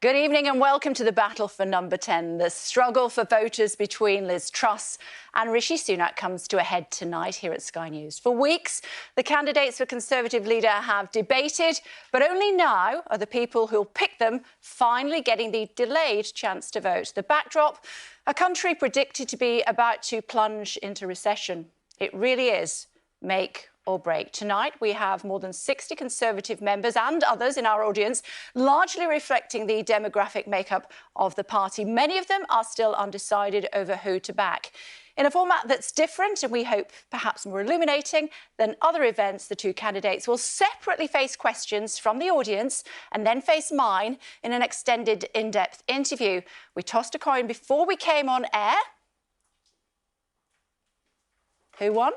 Good evening and welcome to the battle for number 10. The struggle for voters between Liz Truss and Rishi Sunak comes to a head tonight here at Sky News. For weeks, the candidates for Conservative leader have debated, but only now are the people who'll pick them finally getting the delayed chance to vote. The backdrop, a country predicted to be about to plunge into recession. It really is make or break. Tonight, we have more than 60 Conservative members and others in our audience, largely reflecting the demographic makeup of the party. Many of them are still undecided over who to back. In a format that's different and we hope perhaps more illuminating than other events, the two candidates will separately face questions from the audience and then face mine in an extended, in-depth interview. We tossed a coin before we came on air. Who won?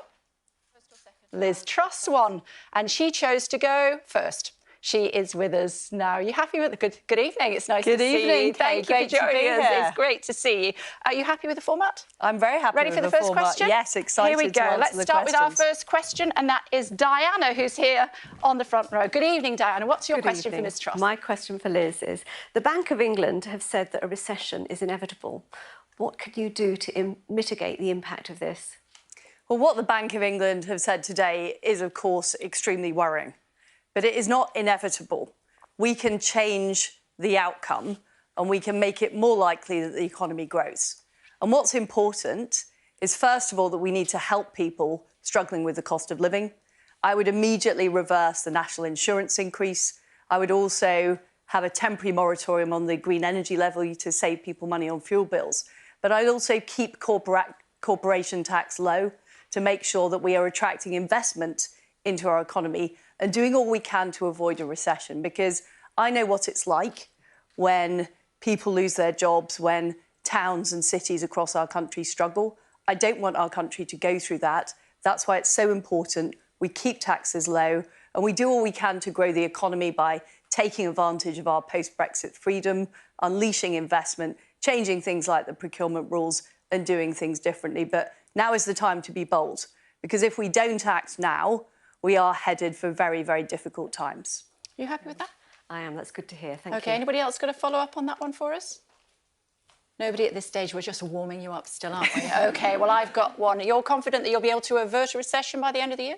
Liz Truss won, and she chose to go first. She is with us now. Are you happy with it? Good evening. It's nice to see you. Thank you for joining us. It's great to see you. Are you happy with the format? I'm very happy with the format. Ready for the first question? Yes, excited. Here we go. Let's start with our first question, and that is Diana, who's here on the front row. Good evening, Diana. What's your question for Liz Truss? My question for Liz is, the Bank of England have said that a recession is inevitable. What can you do to mitigate the impact of this? Well, what the Bank of England have said today is, of course, extremely worrying. But it is not inevitable. We can change the outcome and we can make it more likely that the economy grows. And what's important is, first of all, that we need to help people struggling with the cost of living. I would immediately reverse the national insurance increase. I would also have a temporary moratorium on the green energy levy to save people money on fuel bills. But I'd also keep corporation tax low, to make sure that we are attracting investment into our economy and doing all we can to avoid a recession. Because I know what it's like when people lose their jobs, when towns and cities across our country struggle. I don't want our country to go through that. That's why it's so important we keep taxes low and we do all we can to grow the economy by taking advantage of our post-Brexit freedom, unleashing investment, changing things like the procurement rules and doing things differently. But now is the time to be bold, because if we don't act now, we are headed for very, very difficult times. Are you happy with that? I am. That's good to hear. Thank you. OK, anybody else got a follow-up on that one for us? Nobody at this stage. We're just warming you up still, aren't we? OK, well, I've got one. You're confident that you'll be able to avert a recession by the end of the year?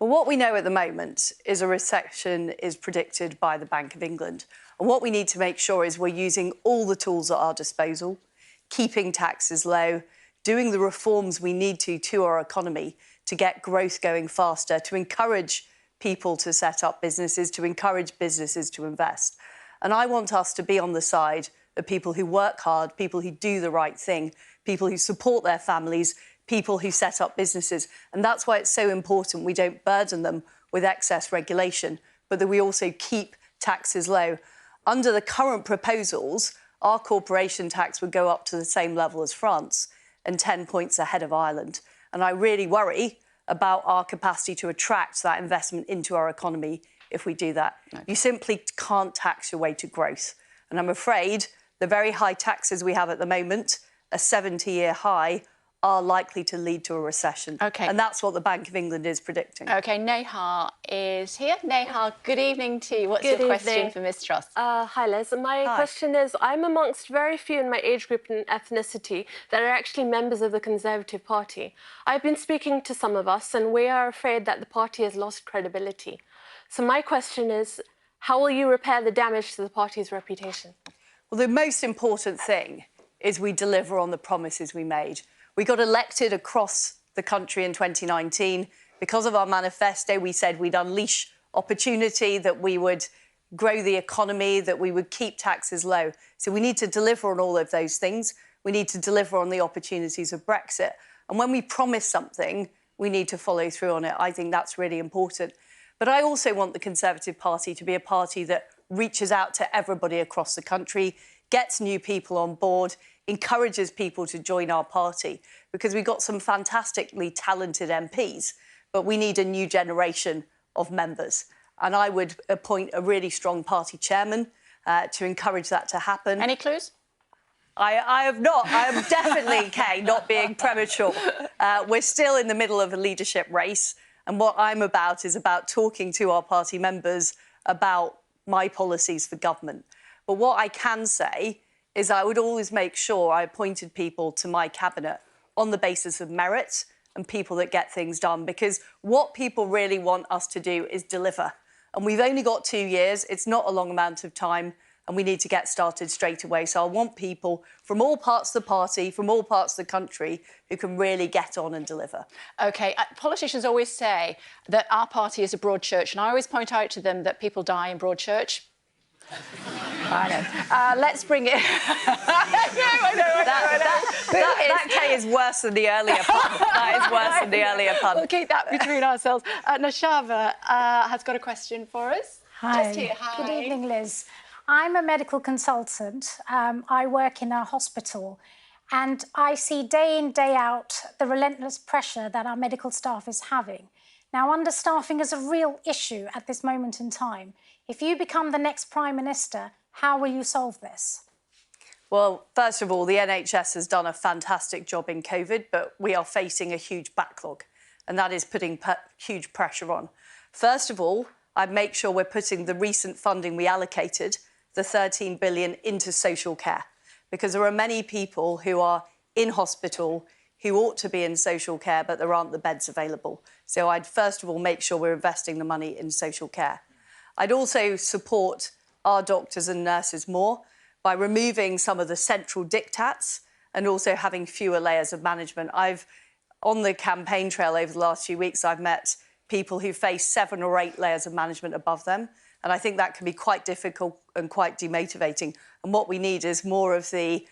Well, what we know at the moment is a recession is predicted by the Bank of England. And what we need to make sure is we're using all the tools at our disposal, keeping taxes low, doing the reforms we need to our economy to get growth going faster, to encourage people to set up businesses, to encourage businesses to invest. And I want us to be on the side of people who work hard, people who do the right thing, people who support their families, people who set up businesses. And that's why it's so important we don't burden them with excess regulation, but that we also keep taxes low. Under the current proposals, our corporation tax would go up to the same level as France and 10 points ahead of Ireland. And I really worry about our capacity to attract that investment into our economy if we do that. Okay. You simply can't tax your way to growth. And I'm afraid the very high taxes we have at the moment, a 70-year high, are likely to lead to a recession. OK. And that's what the Bank of England is predicting. OK, Neha is here. Neha, good evening to you. What's your question for Ms Truss? Hi, Liz. My question is, I'm amongst very few in my age group and ethnicity that are actually members of the Conservative Party. I've been speaking to some of us, and we are afraid that the party has lost credibility. So my question is, how will you repair the damage to the party's reputation? Well, the most important thing is we deliver on the promises we made. We got elected across the country in 2019. Because of our manifesto, we said we'd unleash opportunity, that we would grow the economy, that we would keep taxes low. So we need to deliver on all of those things. We need to deliver on the opportunities of Brexit. And when we promise something, we need to follow through on it. I think that's really important. But I also want the Conservative Party to be a party that reaches out to everybody across the country, gets new people on board, encourages people to join our party, because we've got some fantastically talented MPs, but we need a new generation of members. And I would appoint a really strong party chairman to encourage that to happen. Any clues? I have not. I am definitely, Kay, not being premature. We're still in the middle of a leadership race. And what I'm about is about talking to our party members about my policies for government. But what I can say is I would always make sure I appointed people to my cabinet on the basis of merit and people that get things done, because what people really want us to do is deliver. And we've only got 2 years. It's not a long amount of time, and we need to get started straight away. So I want people from all parts of the party, from all parts of the country, who can really get on and deliver. OK, politicians always say that our party is a broad church, and I always point out to them that people die in Broadchurch. I know. Let's bring it... I know. That K is worse than the earlier pun. That is worse than the earlier pun. We'll keep that between ourselves. Nashava has got a question for us. Hi. Just here. Hi. Good evening, Liz. I'm a medical consultant. I work in a hospital, and I see day in, day out the relentless pressure that our medical staff is having. Now, understaffing is a real issue at this moment in time. If you become the next Prime Minister, how will you solve this? Well, first of all, the NHS has done a fantastic job in COVID, but we are facing a huge backlog, and that is putting huge pressure on. First of all, I'd make sure we're putting the recent funding we allocated, the 13 billion, into social care, because there are many people who are in hospital who ought to be in social care, but there aren't the beds available. So I'd first of all make sure we're investing the money in social care. I'd also support our doctors and nurses more by removing some of the central diktats and also having fewer layers of management. On the campaign trail over the last few weeks, I've met people who face 7 or 8 layers of management above them. And I think that can be quite difficult and quite demotivating. And what we need is more of the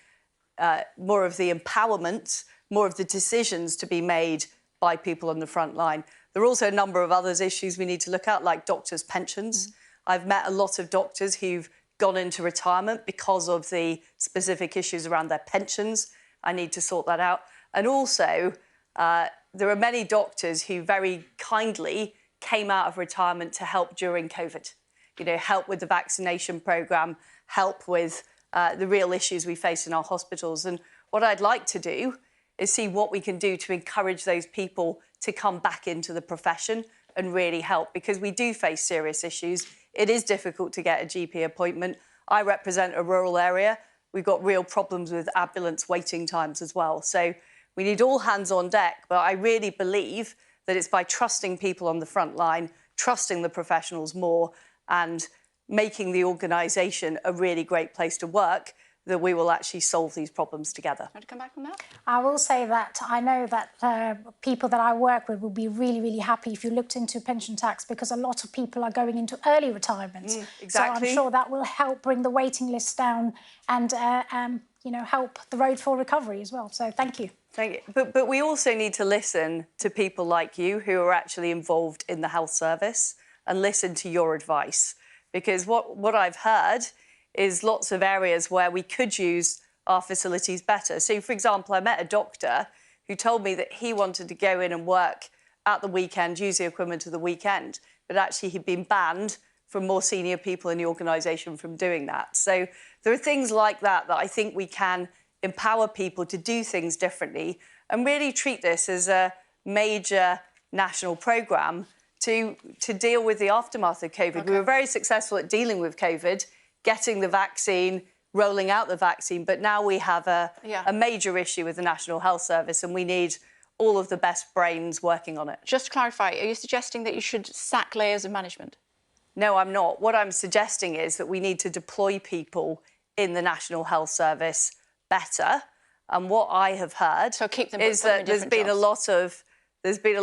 empowerment, more of the decisions to be made by people on the front line. There are also a number of other issues we need to look at, like doctors' pensions. I've met a lot of doctors who've gone into retirement because of the specific issues around their pensions. I need to sort that out. And also, there are many doctors who very kindly came out of retirement to help during COVID. You know, help with the vaccination programme, help with the real issues we face in our hospitals. And what I'd like to do is see what we can do to encourage those people to come back into the profession and really help, because we do face serious issues. It is difficult to get a GP appointment. I represent a rural area. We've got real problems with ambulance waiting times as well. So we need all hands on deck, but I really believe that it's by trusting people on the front line, trusting the professionals more, and making the organisation a really great place to work, that we will actually solve these problems together. Want to come back on that? I will say that I know that people that I work with will be really, really happy if you looked into pension tax, because a lot of people are going into early retirement. Exactly. So I'm sure that will help bring the waiting list down and, you know, help the road for recovery as well. So thank you. Thank you. But we also need to listen to people like you who are actually involved in the health service and listen to your advice. Because what I've heard is lots of areas where we could use our facilities better. So, for example, I met a doctor who told me that he wanted to go in and work at the weekend, use the equipment of the weekend, but actually he'd been banned from more senior people in the organisation from doing that. So there are things like that that I think we can empower people to do things differently and really treat this as a major national programme to deal with the aftermath of COVID. Okay. We were very successful at dealing with COVID, getting the vaccine, rolling out the vaccine, but now we have a major issue with the National Health Service, and we need all of the best brains working on it. Just to clarify, are you suggesting that you should sack layers of management? No, I'm not. What I'm suggesting is that we need to deploy people in the National Health Service better. And what I have heard is that there's been a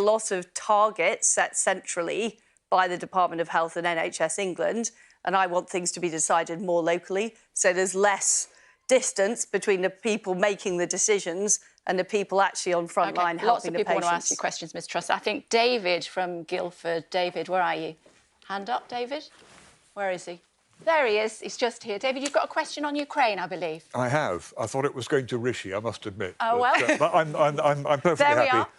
lot of targets set centrally by the Department of Health and NHS England, and I want things to be decided more locally, so there's less distance between the people making the decisions and the people actually on front line helping the patients. Lots of people want to ask you questions, Ms Truss. I think David from Guildford. David, where are you? Hand up, David. Where is he? There he is. He's just here. David, you've got a question on Ukraine, I believe. I have. I thought it was going to Rishi, I must admit. Oh, well. But I'm perfectly there we happy. Are.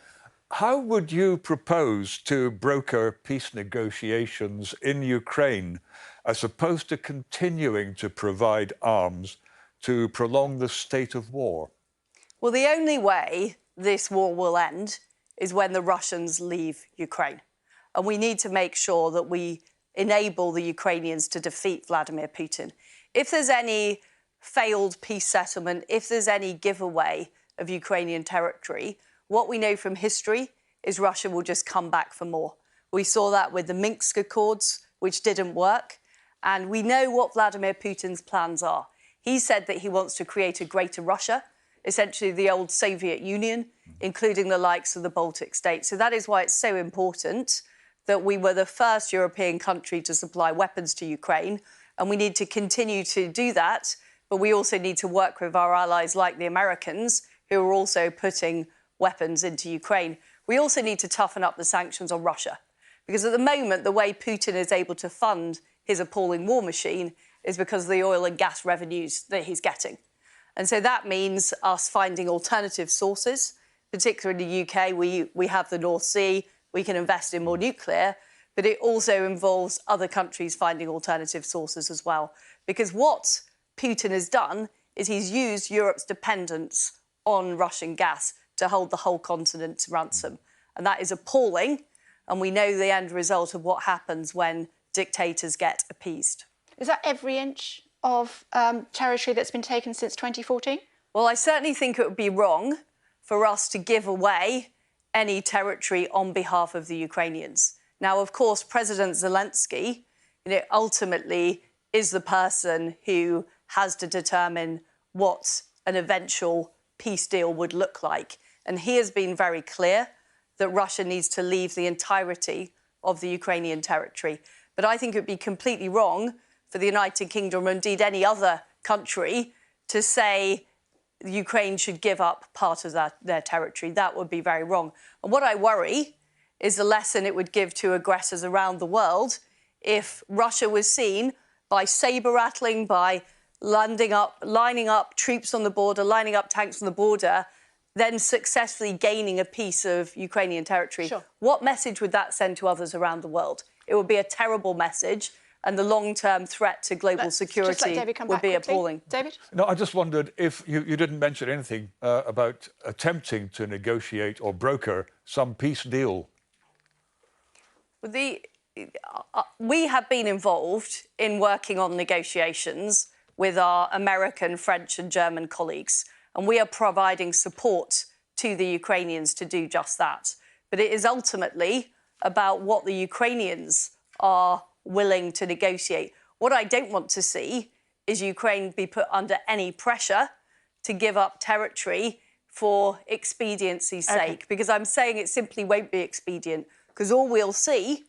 How would you propose to broker peace negotiations in Ukraine as opposed to continuing to provide arms to prolong the state of war? Well, the only way this war will end is when the Russians leave Ukraine. And we need to make sure that we enable the Ukrainians to defeat Vladimir Putin. if there's any failed peace settlement, if there's any giveaway of Ukrainian territory, what we know from history is Russia will just come back for more. We saw that with the Minsk Accords, which didn't work. And we know what Vladimir Putin's plans are. He said that he wants to create a greater Russia, essentially the old Soviet Union, including the likes of the Baltic states. So that is why it's so important that we were the first European country to supply weapons to Ukraine. And we need to continue to do that. But we also need to work with our allies like the Americans, who are also putting weapons into Ukraine. We also need to toughen up the sanctions on Russia. Because at the moment, the way Putin is able to fund his appalling war machine is because of the oil and gas revenues that he's getting. And so that means us finding alternative sources, particularly in the UK. We have the North Sea, we can invest in more nuclear, but it also involves other countries finding alternative sources as well. Because what Putin has done is he's used Europe's dependence on Russian gas to hold the whole continent to ransom. And that is appalling. And we know the end result of what happens when dictators get appeased. Is that every inch of territory that's been taken since 2014? Well, I certainly think it would be wrong for us to give away any territory on behalf of the Ukrainians. Now, of course, President Zelensky, ultimately is the person who has to determine what an eventual peace deal would look like. And he has been very clear that Russia needs to leave the entirety of the Ukrainian territory. But I think it would be completely wrong for the United Kingdom, or indeed any other country, to say Ukraine should give up part of their territory. That would be very wrong. And what I worry is the lesson it would give to aggressors around the world if Russia was seen by saber-rattling, by lining up troops on the border, lining up tanks on the border, then successfully gaining a piece of Ukrainian territory. Sure. What message would that send to others around the world? It would be a terrible message, and the long-term threat to global security would be appalling. David? No, I just wondered if you didn't mention anything about attempting to negotiate or broker some peace deal. We have been involved in working on negotiations with our American, French and German colleagues, and we are providing support to the Ukrainians to do just that. But it is ultimately about what the Ukrainians are willing to negotiate. What I don't want to see is Ukraine be put under any pressure to give up territory for expediency's sake, because I'm saying it simply won't be expedient, because all we'll see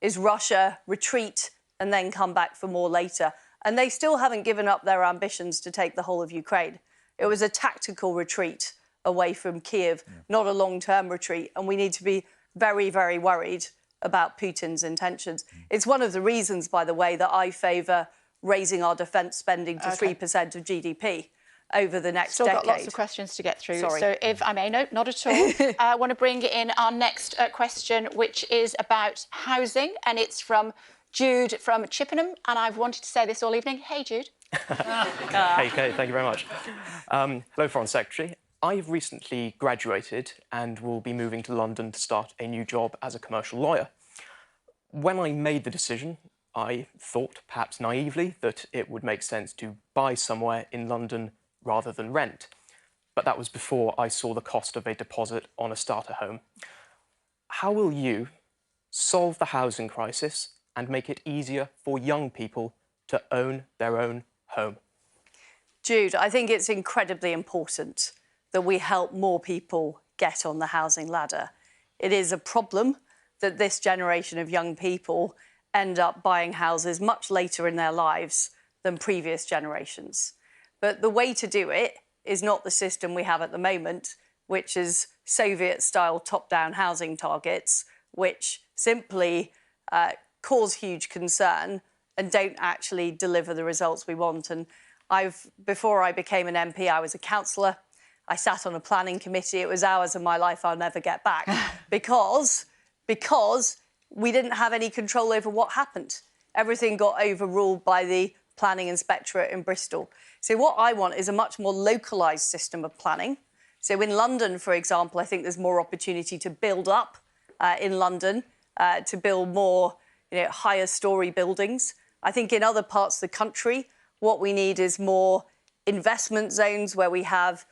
is Russia retreat and then come back for more later. And they still haven't given up their ambitions to take the whole of Ukraine. It was a tactical retreat away from Kiev, not a long-term retreat. And we need to be very, very worried about Putin's intentions. It's one of the reasons, by the way, that I favour raising our defence spending to 3% of GDP over the next decade. Still got lots of questions to get through. Sorry. So if I may, no, not at all. I want to bring in our next question, which is about housing. And it's from Jude from Chippenham. And I've wanted to say this all evening. Hey, Jude. Hey, Kate, thank you very much. Hello, Foreign Secretary. I've recently graduated and will be moving to London to start a new job as a commercial lawyer. When I made the decision, I thought, perhaps naively, that it would make sense to buy somewhere in London rather than rent. But that was before I saw the cost of a deposit on a starter home. How will you solve the housing crisis and make it easier for young people to own their own home? Jude, I think it's incredibly important that we help more people get on the housing ladder. It is a problem that this generation of young people end up buying houses much later in their lives than previous generations. But the way to do it is not the system we have at the moment, which is Soviet-style top-down housing targets, which simply cause huge concern and don't actually deliver the results we want. And before I became an MP, I was a councillor. I sat on a planning committee. It was hours of my life I'll never get back because we didn't have any control over what happened. Everything got overruled by the planning inspectorate in Bristol. So what I want is a much more localised system of planning. So in London, for example, I think there's more opportunity to build up in London, to build more higher storey buildings. I think in other parts of the country, What we need is more investment zones where we have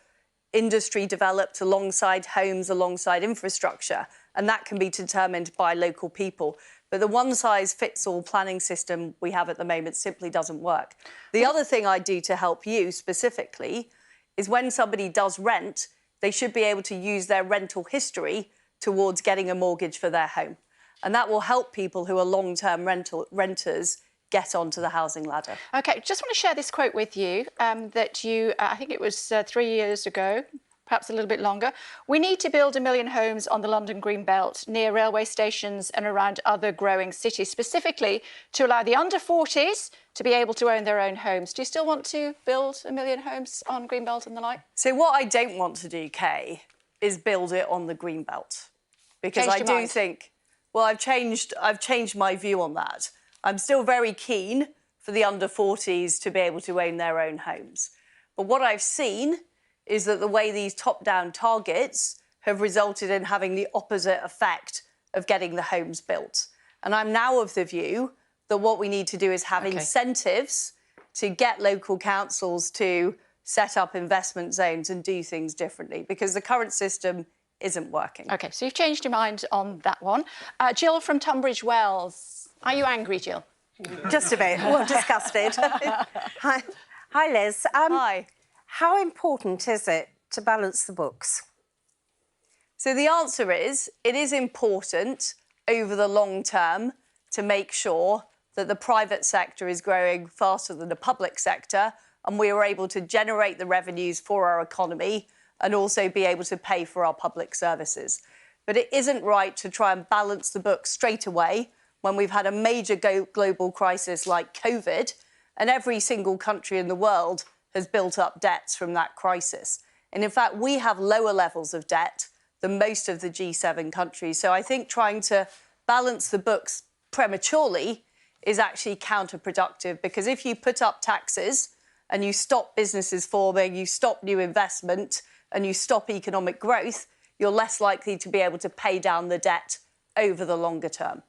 industry developed alongside homes, alongside infrastructure, and that can be determined by local people. But the one-size-fits-all planning system we have at the moment simply doesn't work. The other thing I do to help you specifically is when somebody does rent, they should be able to use their rental history towards getting a mortgage for their home. And that will help people who are long-term renters get onto the housing ladder. OK, just want to share this quote with you that you, I think it was 3 years ago, perhaps a little bit longer. We need to build 1 million homes on the London Green Belt, near railway stations and around other growing cities, specifically to allow the under 40s to be able to own their own homes. Do you still want to build 1 million homes on Green Belt and the like? So what I don't want to do, Kay, is build it on the Green Belt. Because I do think, well, I've changed my view on that. I'm still very keen for the under 40s to be able to own their own homes. But what I've seen is that the way these top-down targets have resulted in having the opposite effect of getting the homes built. And I'm now of the view that what we need to do is have incentives to get local councils to set up investment zones and do things differently, because the current system isn't working. OK, so you've changed your mind on that one. Jill from Tunbridge Wells. Are you angry, Jill? Just a bit. Well, disgusted. Hi, Liz. Hi. How important is it to balance the books? So the answer is, it is important over the long term to make sure that the private sector is growing faster than the public sector and we are able to generate the revenues for our economy and also be able to pay for our public services. But it isn't right to try and balance the books straight away when we've had a major global crisis like COVID, and every single country in the world has built up debts from that crisis. And in fact, we have lower levels of debt than most of the G7 countries. So I think trying to balance the books prematurely is actually counterproductive, because if you put up taxes and you stop businesses forming, you stop new investment and you stop economic growth, you're less likely to be able to pay down the debt over the longer term.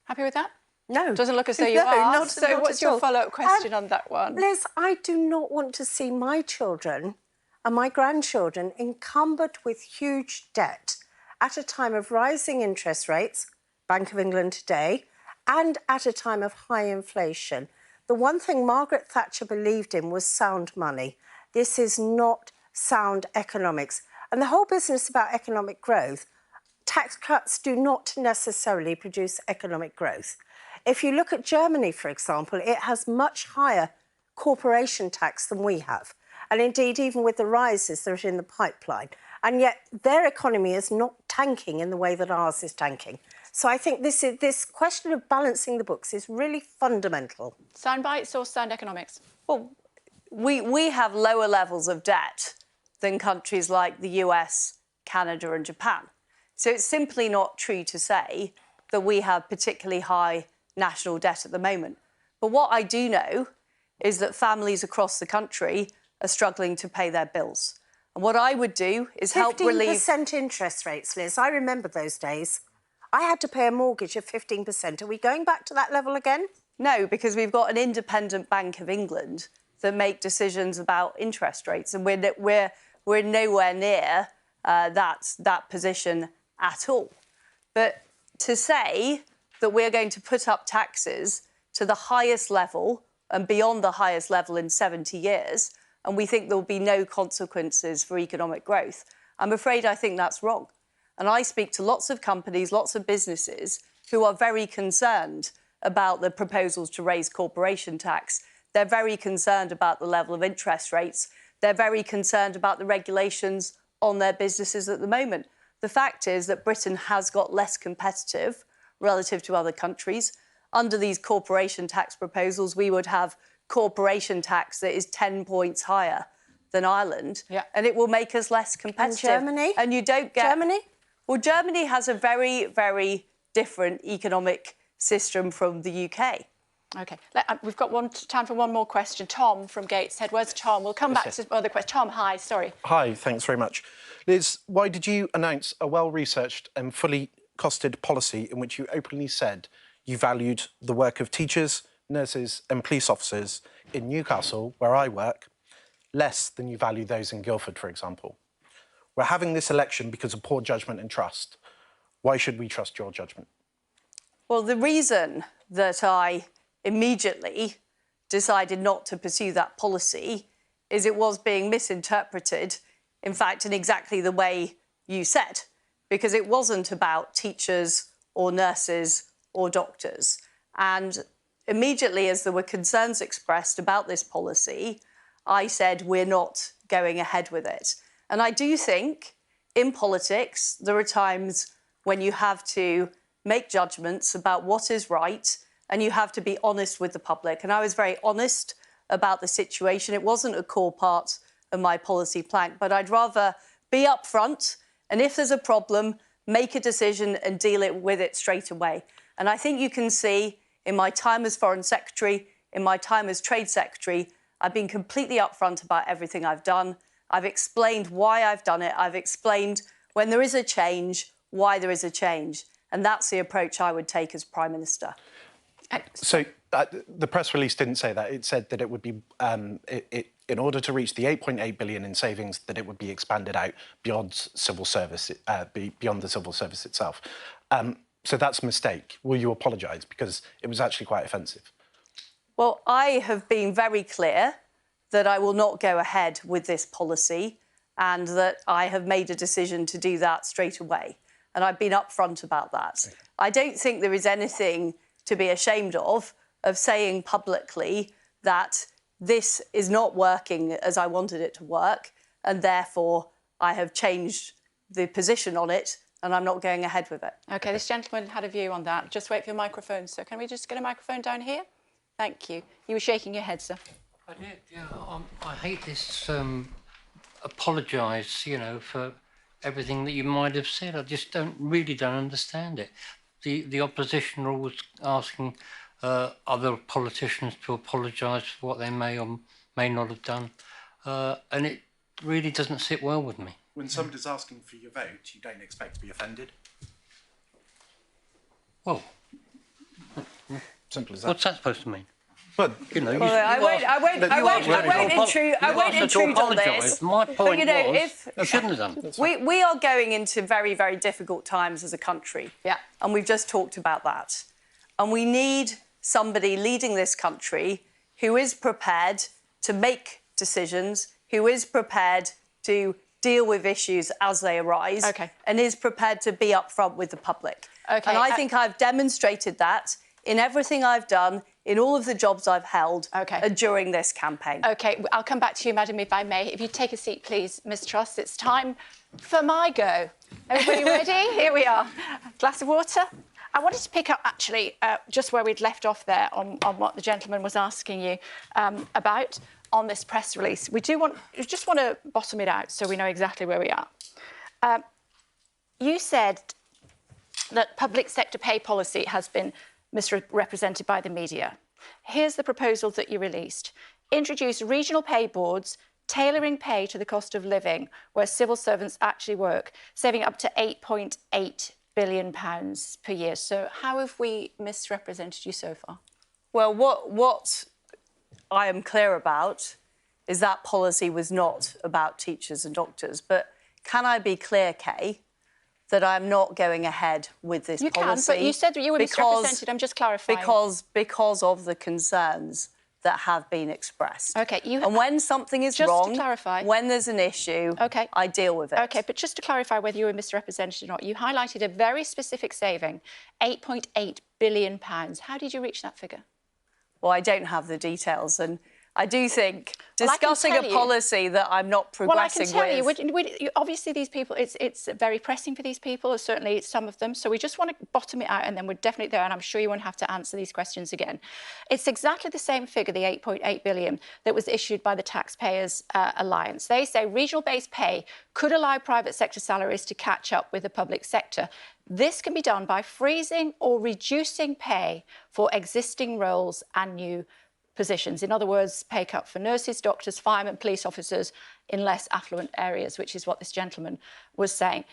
Happy with that? No. Doesn't look as though you No, are. not So what's your follow-up question on that one? Liz, I do not want to see my children and my grandchildren encumbered with huge debt at a time of rising interest rates, Bank of England today, and at a time of high inflation. The one thing Margaret Thatcher believed in was sound money. This is not sound economics. And the whole business about economic growth, tax cuts do not necessarily produce economic growth. If you look at Germany, for example, it has much higher corporation tax than we have. And indeed, even with the rises that are in the pipeline. And yet their economy is not tanking in the way that ours is tanking. So I think this question of balancing the books is really fundamental. Sound bites or sound economics? Well, we have lower levels of debt than countries like the US, Canada and Japan. So it's simply not true to say that we have particularly high national debt at the moment. But what I do know is that families across the country are struggling to pay their bills. And what I would do is help relieve... 15% interest rates, Liz. I remember those days. I had to pay a mortgage of 15%. Are we going back to that level again? No, because we've got an independent Bank of England that make decisions about interest rates, and we're nowhere near that position at all. But to say that we're going to put up taxes to the highest level and beyond the highest level in 70 years, and we think there will be no consequences for economic growth, I'm afraid I think that's wrong. And I speak to lots of companies, lots of businesses who are very concerned about the proposals to raise corporation tax. They're very concerned about the level of interest rates. They're very concerned about the regulations on their businesses at the moment. The fact is that Britain has got less competitive relative to other countries. Under these corporation tax proposals, we would have corporation tax that is 10 points higher than Ireland, and it will make us less competitive. And Germany? And you don't get... Germany? Well, Germany has a very, very different economic system from the UK. OK. We've got time for one more question. Tom from Gateshead. Where's Tom? We'll come back to other questions. Tom, hi, sorry. Hi, thanks very much. Liz, why did you announce a well-researched and fully costed policy in which you openly said you valued the work of teachers, nurses and police officers in Newcastle, where I work, less than you value those in Guildford, for example. We're having this election because of poor judgment and trust. Why should we trust your judgment? Well, the reason that I immediately decided not to pursue that policy is it was being misinterpreted, in fact, in exactly the way you said, because it wasn't about teachers or nurses or doctors. And immediately, as there were concerns expressed about this policy, I said we're not going ahead with it. And I do think in politics, there are times when you have to make judgments about what is right and you have to be honest with the public. And I was very honest about the situation. It wasn't a core part of my policy plank, but I'd rather be upfront and if there's a problem, make a decision and deal with it straight away. And I think you can see in my time as Foreign Secretary, in my time as Trade Secretary, I've been completely upfront about everything I've done. I've explained why I've done it. I've explained when there is a change, why there is a change. And that's the approach I would take as Prime Minister. So the press release didn't say that. It said that it would be, in order to reach the 8.8 billion in savings, that it would be expanded out beyond civil service, beyond the civil service itself. So that's a mistake. Will you apologise? Because it was actually quite offensive. Well, I have been very clear that I will not go ahead with this policy and that I have made a decision to do that straight away. And I've been upfront about that. Okay. I don't think there is anything to be ashamed of saying publicly that this is not working as I wanted it to work, and therefore I have changed the position on it and I'm not going ahead with it. OK, this gentleman had a view on that. Just wait for your microphone, sir. Can we just get a microphone down here? Thank you. You were shaking your head, sir. I did, yeah. I hate this apologise, you know, for everything that you might have said. I just really don't understand it. The opposition are always asking other politicians to apologise for what they may or may not have done. And it really doesn't sit well with me. When somebody's asking for your vote, you don't expect to be offended? Well, simple as that. What's that supposed to mean? But you know, I won't intrude on this. My point but, you know, was, you shouldn't have done. We are going into very, very difficult times as a country. Yeah. And we've just talked about that. And we need somebody leading this country who is prepared to make decisions, who is prepared to deal with issues as they arise, and is prepared to be upfront with the public. And I think I've demonstrated that in everything I've done, in all of the jobs I've held during this campaign. OK, I'll come back to you, Madam, if I may. If you take a seat, please, Ms Truss. It's time for my go. Everybody ready? Here we are. Glass of water. I wanted to pick up, actually, just where we'd left off there on what the gentleman was asking you about on this press release. We just want to bottom it out so we know exactly where we are. You said that public sector pay policy has been misrepresented by the media. Here's the proposal that you released. Introduce regional pay boards, tailoring pay to the cost of living where civil servants actually work, saving up to £8.8 billion per year. So how have we misrepresented you so far? Well, what I am clear about is that policy was not about teachers and doctors. But can I be clear, Kay, that I'm not going ahead with this policy? You can, but you said that you were misrepresented. I'm just clarifying. Because of the concerns that have been expressed. OK. And when something is wrong, to clarify, when there's an issue, I deal with it. OK, but just to clarify whether you were misrepresented or not, you highlighted a very specific saving, £8.8 billion. How did you reach that figure? Well, I don't have the details, and I do think discussing a policy that I'm not progressing with... Well, I can tell you, obviously these people, it's very pressing for these people, certainly some of them, so we just want to bottom it out and then we're definitely there, and I'm sure you won't have to answer these questions again. It's exactly the same figure, the £8.8 billion, that was issued by the Taxpayers Alliance. They say regional-based pay could allow private sector salaries to catch up with the public sector. This can be done by freezing or reducing pay for existing roles and new positions. In other words, pay cut for nurses, doctors, firemen, police officers in less affluent areas, which is what this gentleman was saying.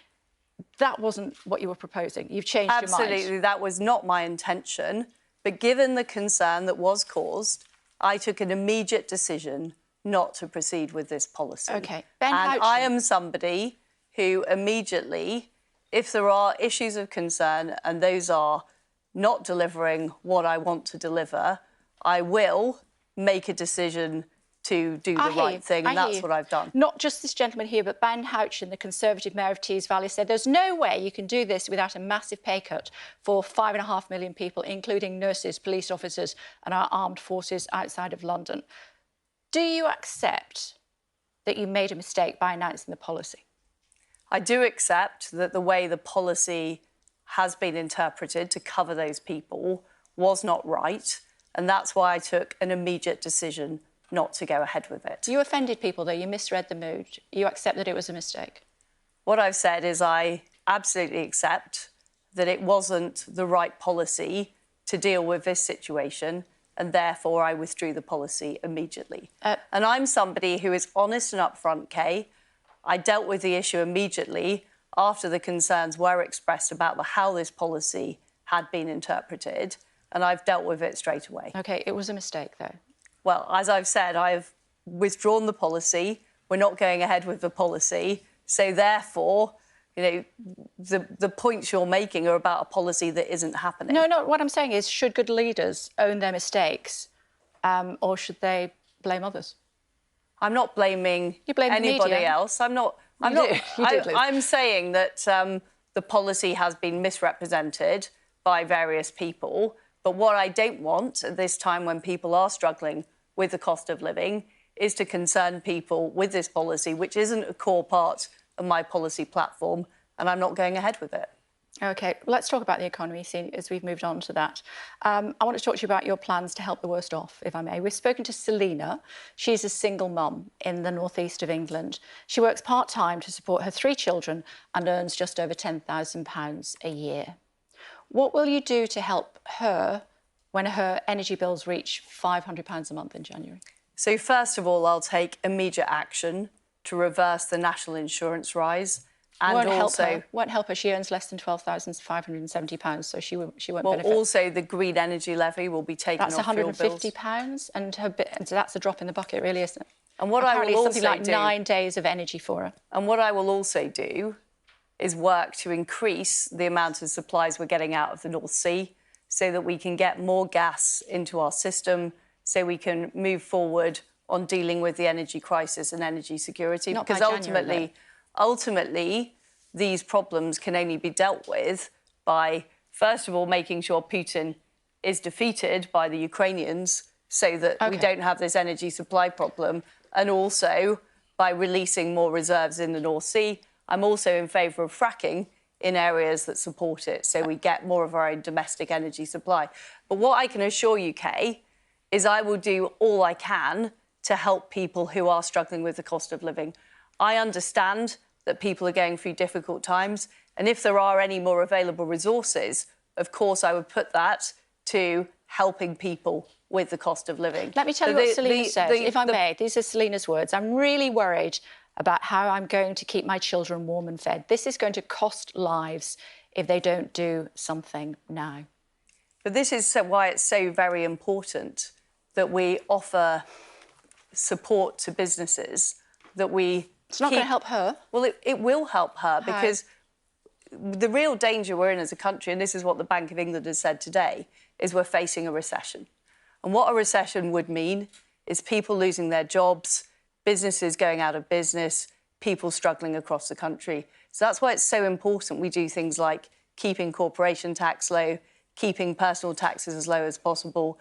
That wasn't what you were proposing. You've changed your mind. Absolutely, that was not my intention But given the concern that was caused, I took an immediate decision not to proceed with this policy. OK. Ben and Houchen. I am somebody who immediately, if there are issues of concern and those are not delivering what I want to deliver, I will make a decision to do the right thing, and that's what I've done. Not just this gentleman here, but Ben Houchen, the Conservative Mayor of Tees Valley, said there's no way you can do this without a massive pay cut for 5.5 million people, including nurses, police officers and our armed forces outside of London. Do you accept that you made a mistake by announcing the policy? I do accept that the way the policy has been interpreted to cover those people was not right, and that's why I took an immediate decision not to go ahead with it. You offended people, though. You misread the mood. You accept that it was a mistake? What I've said is I absolutely accept that it wasn't the right policy to deal with this situation, and therefore I withdrew the policy immediately. And I'm somebody who is honest and upfront, Kay. I dealt with the issue immediately after the concerns were expressed about how this policy had been interpreted, and I've dealt with it straight away. OK, it was a mistake, though. Well, as I've said, I've withdrawn the policy. We're not going ahead with the policy. So therefore, you know, the points you're making are about a policy that isn't happening. No, what I'm saying is, should good leaders own their mistakes, or should they blame others? I'm not blaming anybody else. I'm saying that the policy has been misrepresented by various people. But what I don't want at this time when people are struggling with the cost of living is to concern people with this policy, which isn't a core part of my policy platform, and I'm not going ahead with it. OK, let's talk about the economy as we've moved on to that. I want to talk to you about your plans to help the worst off, if I may. We've spoken to Selina. She's a single mum in the northeast of England. She works part-time to support her 3 children and earns just over £10,000 a year. What will you do to help her when her energy bills reach £500 a month in January? So first of all, I'll take immediate action to reverse the national insurance rise. And won't help her. She earns less than £12,570, so she won't benefit. Also, the green energy levy will be taken off your bills. That's £150, and so that's a drop in the bucket, really, isn't it? And what I will also something like 9 days of energy for her. And what I will also do is work to increase the amount of supplies we're getting out of the North Sea so that we can get more gas into our system, so we can move forward on dealing with the energy crisis and energy security. Not because by January, ultimately, these problems can only be dealt with by, first of all, making sure Putin is defeated by the Ukrainians so that we don't have this energy supply problem, and also by releasing more reserves in the North Sea. I'm also in favour of fracking in areas that support it, so we get more of our own domestic energy supply. But what I can assure you, Kay, is I will do all I can to help people who are struggling with the cost of living. I understand that people are going through difficult times, and if there are any more available resources, of course I would put that to helping people with the cost of living. Let me tell you what Selina said, if I may. These are Selina's words. I'm really worried about how I'm going to keep my children warm and fed. This is going to cost lives if they don't do something now. But this is why it's so very important that we offer support to businesses, that we... It's not going to help her. Well, it will help her because the real danger we're in as a country, and this is what the Bank of England has said today, is we're facing a recession. And what a recession would mean is people losing their jobs, businesses going out of business, people struggling across the country. So that's why it's so important we do things like keeping corporation tax low, keeping personal taxes as low as possible,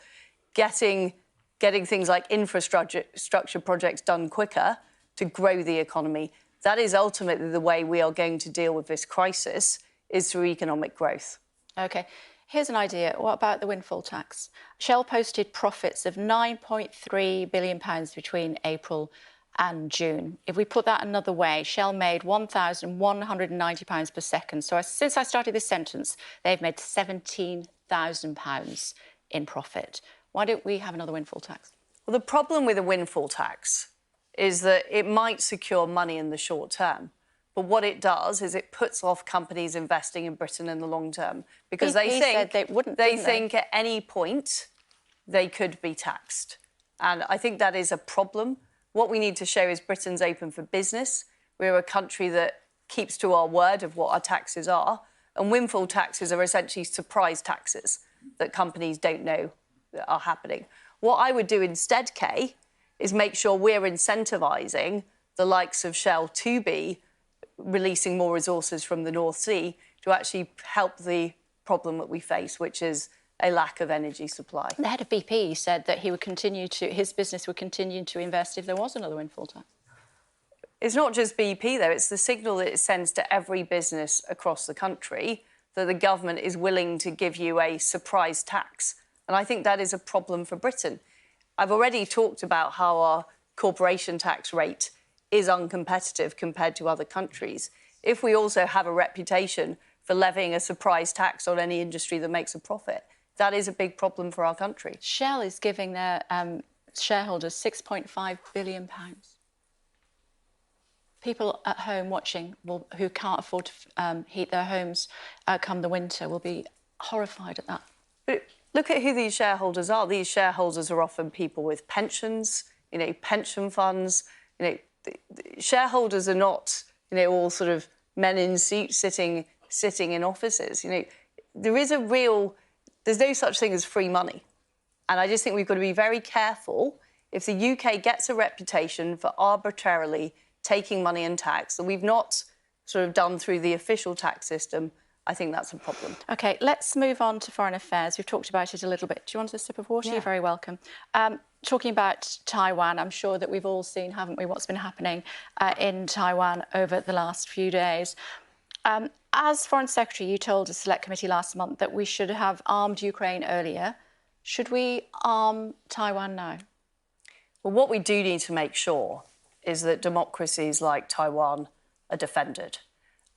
getting things like infrastructure projects done quicker to grow the economy. That is ultimately the way we are going to deal with this crisis, is through economic growth. OK. Here's an idea. What about the windfall tax? Shell posted profits of £9.3 billion between April and June. If we put that another way, Shell made £1,190 per second. So since I started this sentence, they've made £17,000 in profit. Why don't we have another windfall tax? Well, the problem with a windfall tax is that it might secure money in the short term. But what it does is it puts off companies investing in Britain in the long term because BP said they wouldn't. They think at any point they could be taxed. And I think that is a problem. What we need to show is Britain's open for business. We're a country that keeps to our word of what our taxes are. And windfall taxes are essentially surprise taxes that companies don't know that are happening. What I would do instead, Kay, is make sure we're incentivising the likes of Shell to be releasing more resources from the North Sea to actually help the problem that we face, which is a lack of energy supply. The head of BP said that his business would continue to invest if there was another windfall tax. It's not just BP, though. It's the signal that it sends to every business across the country that the government is willing to give you a surprise tax. And I think that is a problem for Britain. I've already talked about how our corporation tax rate is uncompetitive compared to other countries. If we also have a reputation for levying a surprise tax on any industry that makes a profit, that is a big problem for our country. Shell is giving their shareholders £6.5 billion. People at home watching who can't afford to heat their homes come the winter will be horrified at that. But look at who these shareholders are. These shareholders are often people with pensions, pension funds. Shareholders are not, all sort of men in suits sitting in offices. There's no such thing as free money. And I just think we've got to be very careful. If the UK gets a reputation for arbitrarily taking money in tax that we've not sort of done through the official tax system, I think that's a problem. OK, let's move on to foreign affairs. We've talked about it a little bit. Do you want a sip of water? Yeah. You're very welcome. Talking about Taiwan, I'm sure that we've all seen, haven't we, what's been happening in Taiwan over the last few days. As Foreign Secretary, you told a select committee last month that we should have armed Ukraine earlier. Should we arm Taiwan now? Well, what we do need to make sure is that democracies like Taiwan are defended.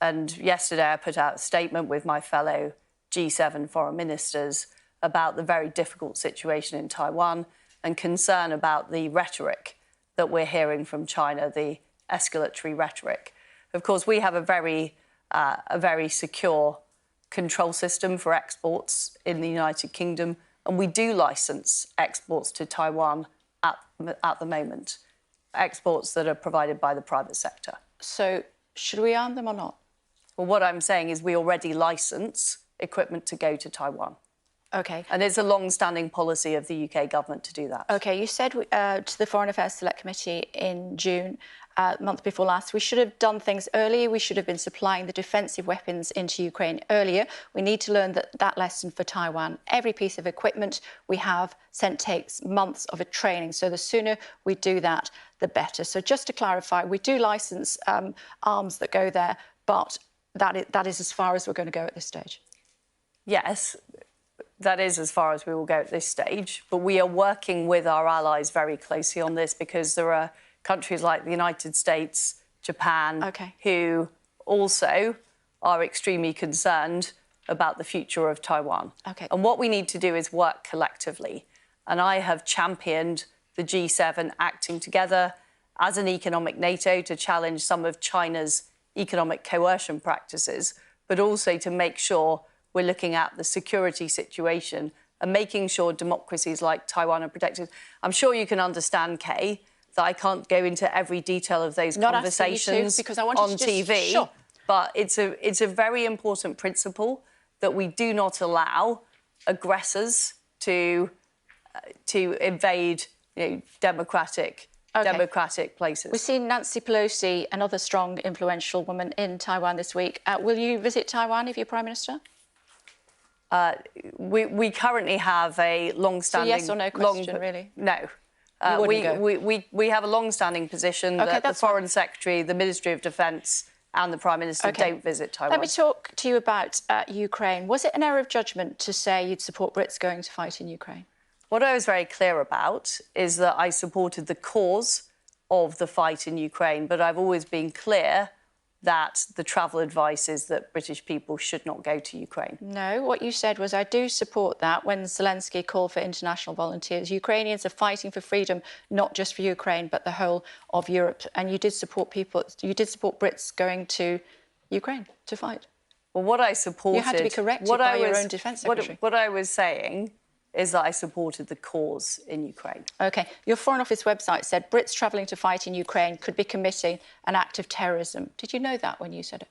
And yesterday I put out a statement with my fellow G7 foreign ministers about the very difficult situation in Taiwan and concern about the rhetoric that we're hearing from China, the escalatory rhetoric. Of course, we have a very secure control system for exports in the United Kingdom, and we do licence exports to Taiwan at the moment, exports that are provided by the private sector. So should we arm them or not? Well, what I'm saying is we already licence equipment to go to Taiwan. OK. And it's a long-standing policy of the UK government to do that. OK, you said to the Foreign Affairs Select Committee in June, month before last, we should have done things earlier. We should have been supplying the defensive weapons into Ukraine earlier. We need to learn that lesson for Taiwan. Every piece of equipment we have sent takes months of a training. So the sooner we do that, the better. So just to clarify, we do licence arms that go there, but that is as far as we're going to go at this stage. Yes, that is as far as we will go at this stage. But we are working with our allies very closely on this because there are countries like the United States, Japan, who also are extremely concerned about the future of Taiwan. And what we need to do is work collectively. And I have championed the G7 acting together as an economic NATO to challenge some of China's economic coercion practices, but also to make sure we're looking at the security situation and making sure democracies like Taiwan are protected. I'm sure you can understand, Kay, that I can't go into every detail of those conversations because I want on to just, TV. Sure. But it's a very important principle that we do not allow aggressors to invade democratic places. We've seen Nancy Pelosi, another strong, influential woman in Taiwan this week. Will you visit Taiwan if you're Prime Minister? We currently have a long-standing... So yes or no question, really? No. We have a long-standing position that the Foreign Secretary, the Ministry of Defence and the Prime Minister don't visit Taiwan. Let me talk to you about Ukraine. Was it an error of judgment to say you'd support Brits going to fight in Ukraine? What I was very clear about is that I supported the cause of the fight in Ukraine, but I've always been clear that the travel advice is that British people should not go to Ukraine. No, what you said was, I do support that when Zelensky called for international volunteers. Ukrainians are fighting for freedom, not just for Ukraine, but the whole of Europe. And you did support Brits going to Ukraine to fight. Well, what I supported... You had to be corrected by your own Defence Secretary. What I was saying is that I supported the cause in Ukraine. OK. Your Foreign Office website said Brits travelling to fight in Ukraine could be committing an act of terrorism. Did you know that when you said it?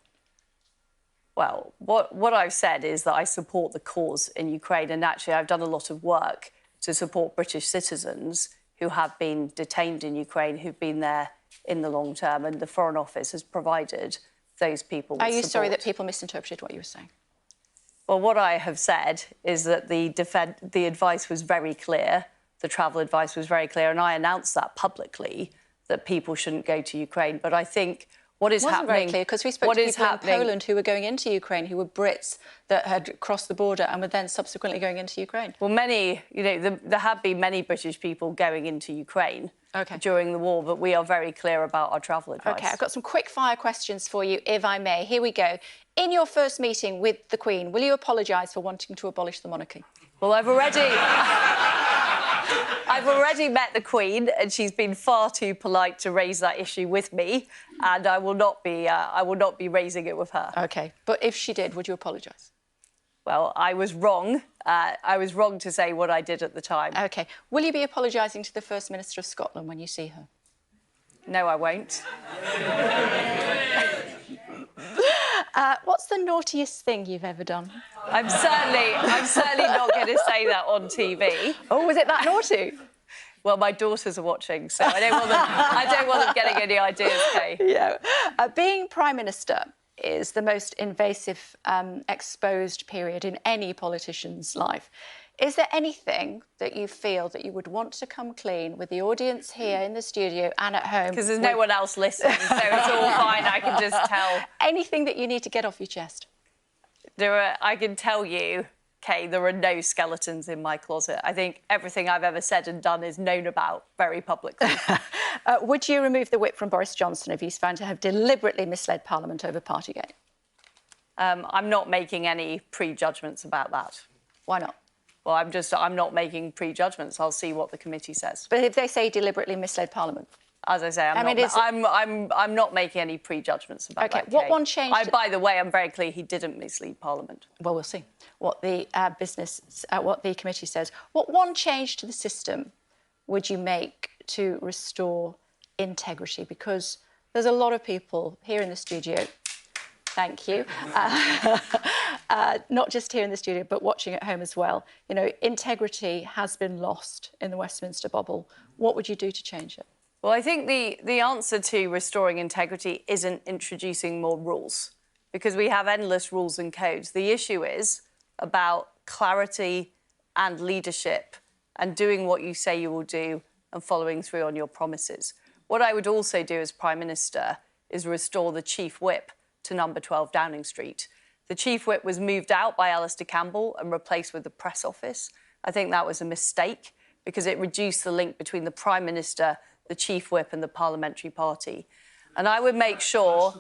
Well, what I've said is that I support the cause in Ukraine, and actually I've done a lot of work to support British citizens who have been detained in Ukraine, who've been there in the long term, and the Foreign Office has provided those people with support. Are you sorry that people misinterpreted what you were saying? Well, what I have said is that the advice was very clear, the travel advice was very clear, and I announced that publicly, that people shouldn't go to Ukraine. But I think what is happening... It wasn't very clear, because we spoke to people in Poland who were going into Ukraine, who were Brits that had crossed the border and were then subsequently going into Ukraine. Well, there have been many British people going into Ukraine during the war, but we are very clear about our travel advice. OK, I've got some quick-fire questions for you, if I may. Here we go. In your first meeting with the Queen, will you apologise for wanting to abolish the monarchy? Well, I've already met the Queen, and she's been far too polite to raise that issue with me, and I will not be raising it with her. OK, but if she did, would you apologise? Well, I was wrong. I was wrong to say what I did at the time. OK. Will you be apologising to the First Minister of Scotland when you see her? No, I won't. What's the naughtiest thing you've ever done? I'm certainly not going to say that on TV. Oh, was it that naughty? Well, my daughters are watching, so I don't want them getting any ideas, Kay. Yeah. Being Prime Minister is the most invasive, exposed period in any politician's life. Is there anything that you feel that you would want to come clean with the audience here in the studio and at home? Because there's no one else listening, so it's all fine. I can just tell. Anything that you need to get off your chest? I can tell you, Kay, there are no skeletons in my closet. I think everything I've ever said and done is known about very publicly. Would you remove the whip from Boris Johnson if he's found to have deliberately misled Parliament over Partygate? I'm not making any prejudgments about that. Why not? Well, I'm not making prejudgments. I'll see what the committee says. But if they say deliberately misled Parliament? As I say, I'm not making any prejudgments about that. What one changed? By the way, I'm very clear he didn't mislead Parliament. Well, we'll see what the what the committee says. What one change to the system would you make to restore integrity? Because there's a lot of people here in the studio. Thank you. Not just here in the studio, but watching at home as well. You know, integrity has been lost in the Westminster bubble. What would you do to change it? Well, I think the answer to restoring integrity isn't introducing more rules, because we have endless rules and codes. The issue is about clarity and leadership and doing what you say you will do and following through on your promises. What I would also do as Prime Minister is restore the Chief Whip to number 12 Downing Street. The Chief Whip was moved out by Alistair Campbell and replaced with the Press Office. I think that was a mistake because it reduced the link between the Prime Minister, the Chief Whip and the Parliamentary Party. And I would make sure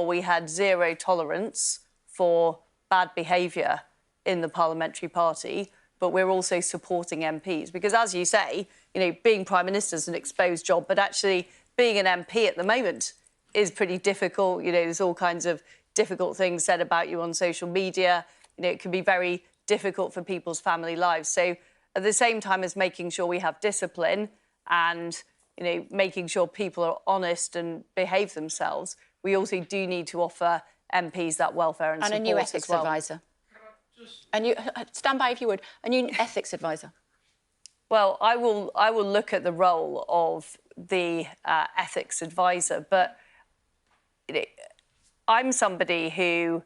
we had zero tolerance for bad behaviour in the Parliamentary Party, but we're also supporting MPs. Because as you say, you know, being Prime Minister is an exposed job, but actually being an MP at the moment is pretty difficult. You know, there's all kinds of difficult things said about you on social media. You know, it can be very difficult for people's family lives. So at the same time as making sure we have discipline and, you know, making sure people are honest and behave themselves, we also do need to offer MPs that welfare and support a new ethics advisor. And you stand by if you would. A new ethics advisor. Well, I will look at the role of the ethics advisor, but you know, I'm somebody who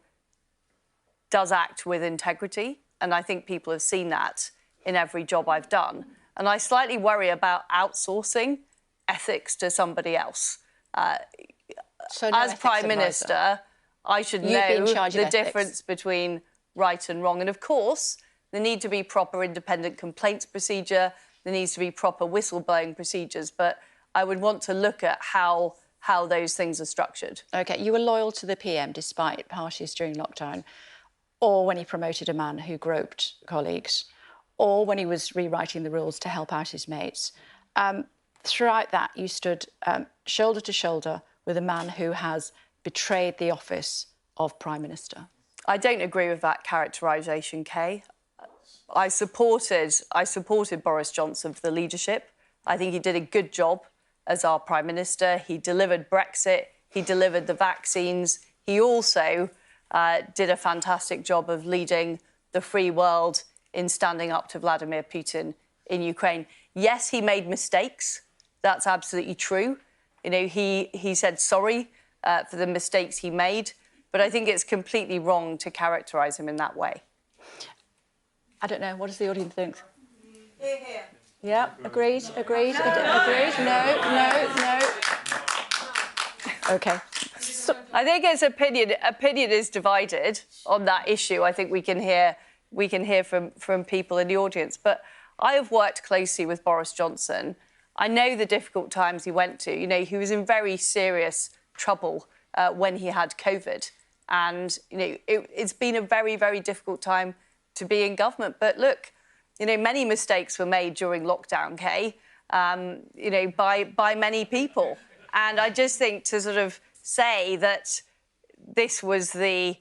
does act with integrity, and I think people have seen that in every job I've done. And I slightly worry about outsourcing ethics to somebody else. As Prime Minister, I should know the difference between right and wrong. And of course, there need to be proper independent complaints procedure. There needs to be proper whistleblowing procedures. But I would want to look at how how those things are structured. OK, you were loyal to the PM despite parties during lockdown, or when he promoted a man who groped colleagues, or when he was rewriting the rules to help out his mates. Throughout that, you stood shoulder to shoulder with a man who has betrayed the office of Prime Minister. I don't agree with that characterisation, Kay. I supported Boris Johnson for the leadership. I think he did a good job as our Prime Minister. He delivered Brexit. He delivered the vaccines. He also did a fantastic job of leading the free world in standing up to Vladimir Putin in Ukraine. Yes, he made mistakes. That's absolutely true. You know, he said sorry for the mistakes he made, but I think it's completely wrong to characterise him in that way. I don't know. What does the audience think? Hear, hear. Yeah, agreed. Agreed. No. OK. So, I think it's opinion. Opinion is divided on that issue. I think we can hear from people in the audience. But I have worked closely with Boris Johnson. I know the difficult times he went to. You know, he was in very serious trouble when he had COVID. And, you know, it's been a very, very difficult time to be in government. But look, you know, many mistakes were made during lockdown, Kay, you know, by many people. And I just think to sort of say that this was the,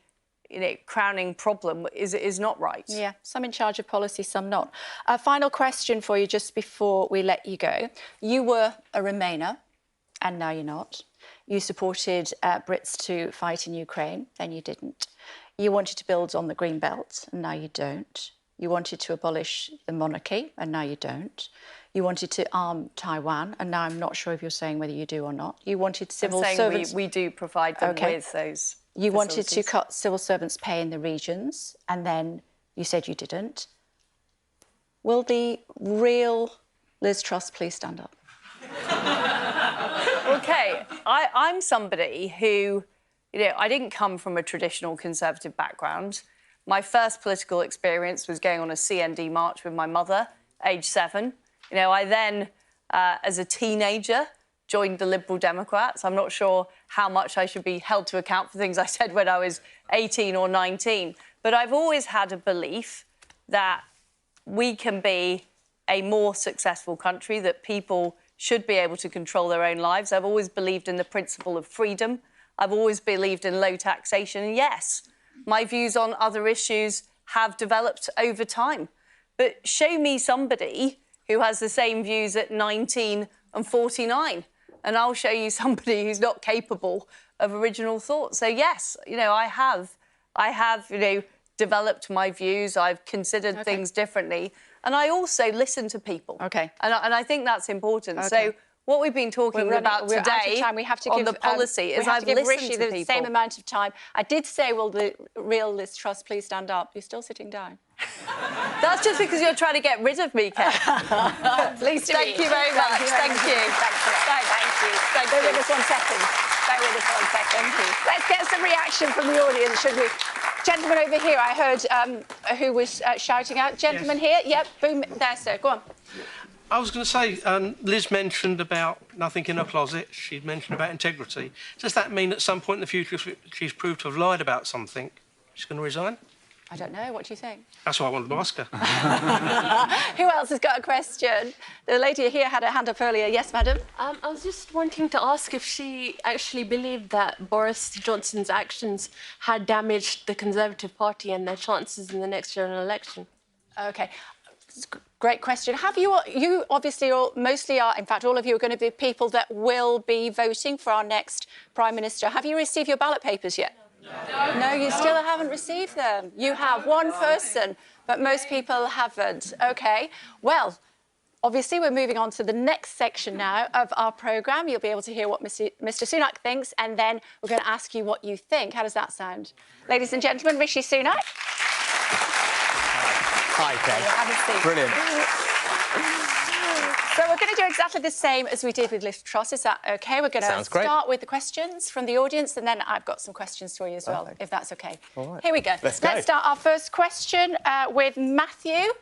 you know, crowning problem is not right. Yeah, some in charge of policy, some not. A final question for you just before we let you go. You were a Remainer, and now you're not. You supported Brits to fight in Ukraine, then you didn't. You wanted to build on the Green Belt, and now you don't. You wanted to abolish the monarchy, and now you don't. You wanted to arm Taiwan, and now I'm not sure if you're saying whether you do or not. You wanted civil servants... we do provide them with those You wanted to cut civil servants' pay in the regions, and then you said you didn't. Will the real Liz Truss please stand up? OK, I'm somebody who, you know, I didn't come from a traditional Conservative background. My first political experience was going on a CND march with my mother, age 7. You know, I then, as a teenager, joined the Liberal Democrats. I'm not sure how much I should be held to account for things I said when I was 18 or 19. But I've always had a belief that we can be a more successful country, that people should be able to control their own lives. I've always believed in the principle of freedom. I've always believed in low taxation. And yes, my views on other issues have developed over time. But show me somebody who has the same views at 19 and 49, and I'll show you somebody who's not capable of original thought. So yes, you know, I have, you know, developed my views. I've considered things differently, and I also listen to people. OK. And I think that's important. So what we've been talking about today we have to on give, the policy is I've listened Rishi to the people. same amount of time. I did say, will the real Liz Truss please stand up? You're still sitting down. That's just because you're trying to get rid of me, Ken. Please do. Thank you very much. Thank you. Bear with us 1 second. Bear with us 1 second. Thank you. Let's get some reaction from the audience, should we? Gentleman over here, I heard who was shouting out. Gentleman here. Yep, boom. There, sir. Go on. I was going to say, Liz mentioned about nothing in her closet. She mentioned about integrity. Does that mean at some point in the future, if she's proved to have lied about something, she's going to resign? I don't know. What do you think? That's what I wanted to ask her. Who else has got a question? The lady here had her hand up earlier. Yes, madam? I was just wanting to ask if she actually believed that Boris Johnson's actions had damaged the Conservative Party and their chances in the next general election. OK. Great question. Have you obviously mostly are, in fact, all of you are going to be people that will be voting for our next Prime Minister. Have you received your ballot papers yet? No, you still haven't received them. You have one person, but most people haven't. OK. Well, obviously, we're moving on to the next section now of our programme. You'll be able to hear what Mr Sunak thinks, and then we're going to ask you what you think. How does that sound? Ladies and gentlemen, Rishi Sunak. Hi, Kay. Have a seat. Brilliant. So we're going to do exactly the same as we did with Liz Truss. Is that OK? We're going to start with the questions from the audience, and then I've got some questions for you as well, if that's OK. All right. Here we go. Let's go. Let's start our first question with Matthew.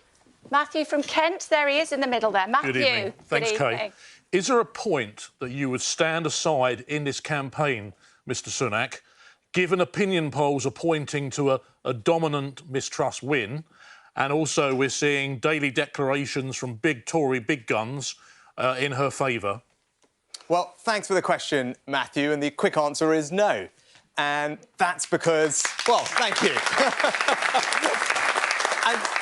Matthew from Kent. There he is in the middle there. Matthew. Good evening. Thanks, Kay. Is there a point that you would stand aside in this campaign, Mr Sunak, given opinion polls are pointing to a dominant Miss Truss win, and also we're seeing daily declarations from big Tory big guns in her favour? Well, thanks for the question, Matthew, and the quick answer is no. And that's because, well, thank you.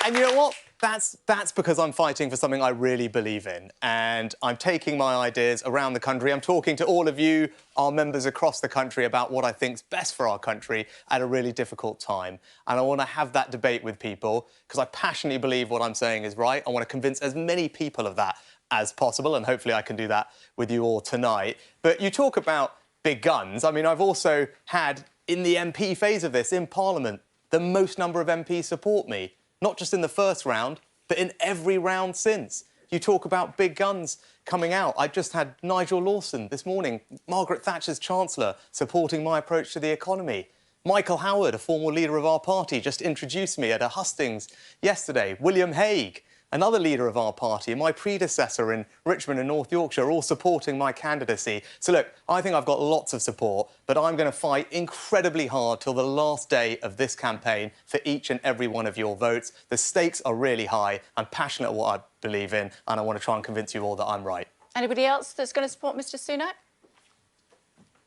and you know what? That's because I'm fighting for something I really believe in, and I'm taking my ideas around the country. I'm talking to all of you, our members across the country, about what I think's best for our country at a really difficult time. And I want to have that debate with people because I passionately believe what I'm saying is right. I want to convince as many people of that as possible, and hopefully I can do that with you all tonight. But you talk about big guns. I mean, I've also had, in the MP phase of this, in Parliament, the most number of MPs support me. Not just in the first round, but in every round since. You talk about big guns coming out. I just had Nigel Lawson this morning, Margaret Thatcher's Chancellor, supporting my approach to the economy. Michael Howard, a former leader of our party, just introduced me at a hustings yesterday. William Hague, another leader of our party, and my predecessor in Richmond and North Yorkshire, are all supporting my candidacy. So, look, I think I've got lots of support, but I'm going to fight incredibly hard till the last day of this campaign for each and every one of your votes. The stakes are really high. I'm passionate about what I believe in, and I want to try and convince you all that I'm right. Anybody else that's going to support Mr Sunak?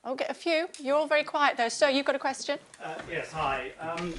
I'll get a few. You're all very quiet, though. So, you've got a question? Yes, hi.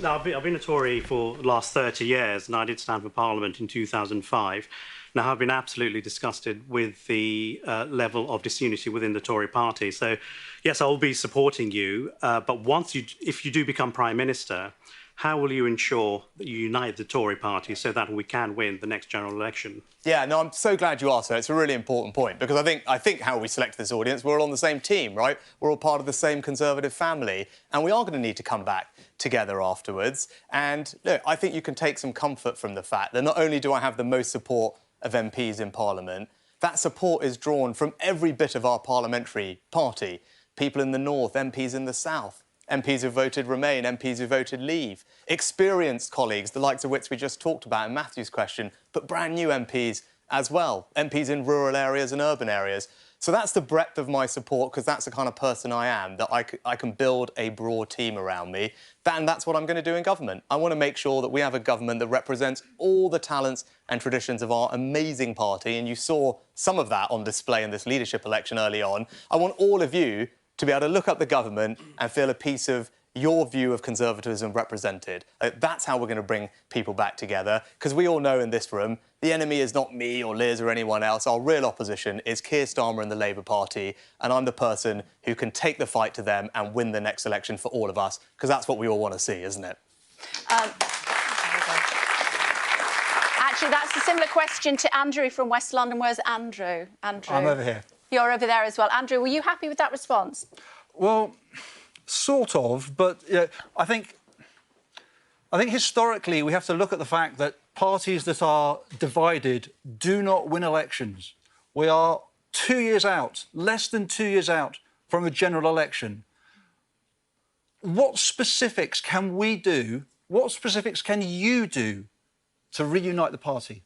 No, I've been a Tory for the last 30 years, and I did stand for Parliament in 2005. Now, I've been absolutely disgusted with the level of disunity within the Tory party. So, yes, I'll be supporting you. But if you do become Prime Minister, how will you ensure that you unite the Tory party so that we can win the next general election? Yeah, no, I'm so glad you asked that. It's a really important point because I think how we select this audience, we're all on the same team, right? We're all part of the same Conservative family, and we are going to need to come back together afterwards. And look, I think you can take some comfort from the fact that not only do I have the most support of MPs in Parliament, that support is drawn from every bit of our parliamentary party. People in the north, MPs in the south, MPs who voted Remain, MPs who voted Leave, experienced colleagues, the likes of which we just talked about in Matthew's question, but brand new MPs as well, MPs in rural areas and urban areas. So that's the breadth of my support, because that's the kind of person I am, that I can build a broad team around me. And that's what I'm going to do in government. I want to make sure that we have a government that represents all the talents and traditions of our amazing party, and you saw some of that on display in this leadership election early on. I want all of you to be able to look up the government and feel a piece of your view of conservatism represented. That's how we're going to bring people back together, because we all know in this room the enemy is not me or Liz or anyone else. Our real opposition is Keir Starmer and the Labour Party, and I'm the person who can take the fight to them and win the next election for all of us, because that's what we all want to see, isn't it? Actually, that's a similar question to Andrew from West London. Where's Andrew? Andrew. I'm over here. You're over there as well. Andrew, were you happy with that response? Well, sort of, but I think historically we have to look at the fact that parties that are divided do not win elections. We are 2 years out, less than 2 years out from a general election. What specifics can we do? What specifics can you do to reunite the party?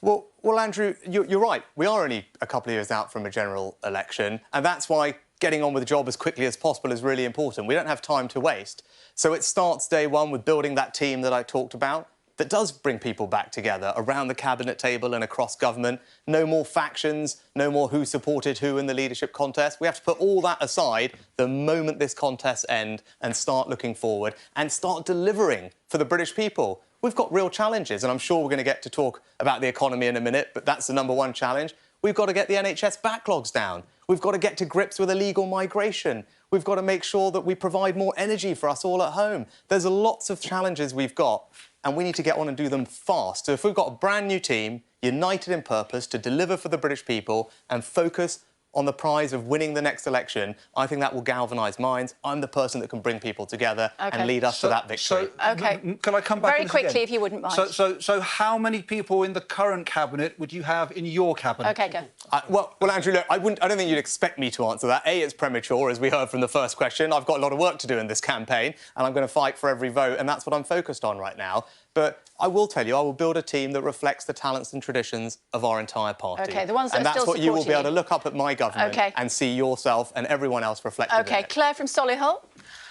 Well, Andrew, you're right. We are only a couple of years out from a general election, and that's why getting on with the job as quickly as possible is really important. We don't have time to waste. So it starts day one with building that team that I talked about that does bring people back together around the cabinet table and across government. No more factions, no more who supported who in the leadership contest. We have to put all that aside the moment this contest ends and start looking forward and start delivering for the British people. We've got real challenges, and I'm sure we're going to get to talk about the economy in a minute, but that's the number one challenge. We've got to get the NHS backlogs down. We've got to get to grips with illegal migration. We've got to make sure that we provide more energy for us all at home. There's lots of challenges we've got, and we need to get on and do them fast. So if we've got a brand new team, united in purpose to deliver for the British people and focus on the prize of winning the next election, I think that will galvanise minds. I'm the person that can bring people together and lead us to that victory. Can I come back very quickly, again? If you wouldn't mind. So how many people in the current cabinet would you have in your cabinet? OK, go. Well, Andrew, look, I don't think you'd expect me to answer that. A, it's premature, as we heard from the first question. I've got a lot of work to do in this campaign, and I'm going to fight for every vote, and that's what I'm focused on right now. But I will tell you, I will build a team that reflects the talents and traditions of our entire party. OK, the ones that and are still that's what you will be able to supporting look up at my government and see yourself and everyone else reflected in OK, it. Claire from Solihull.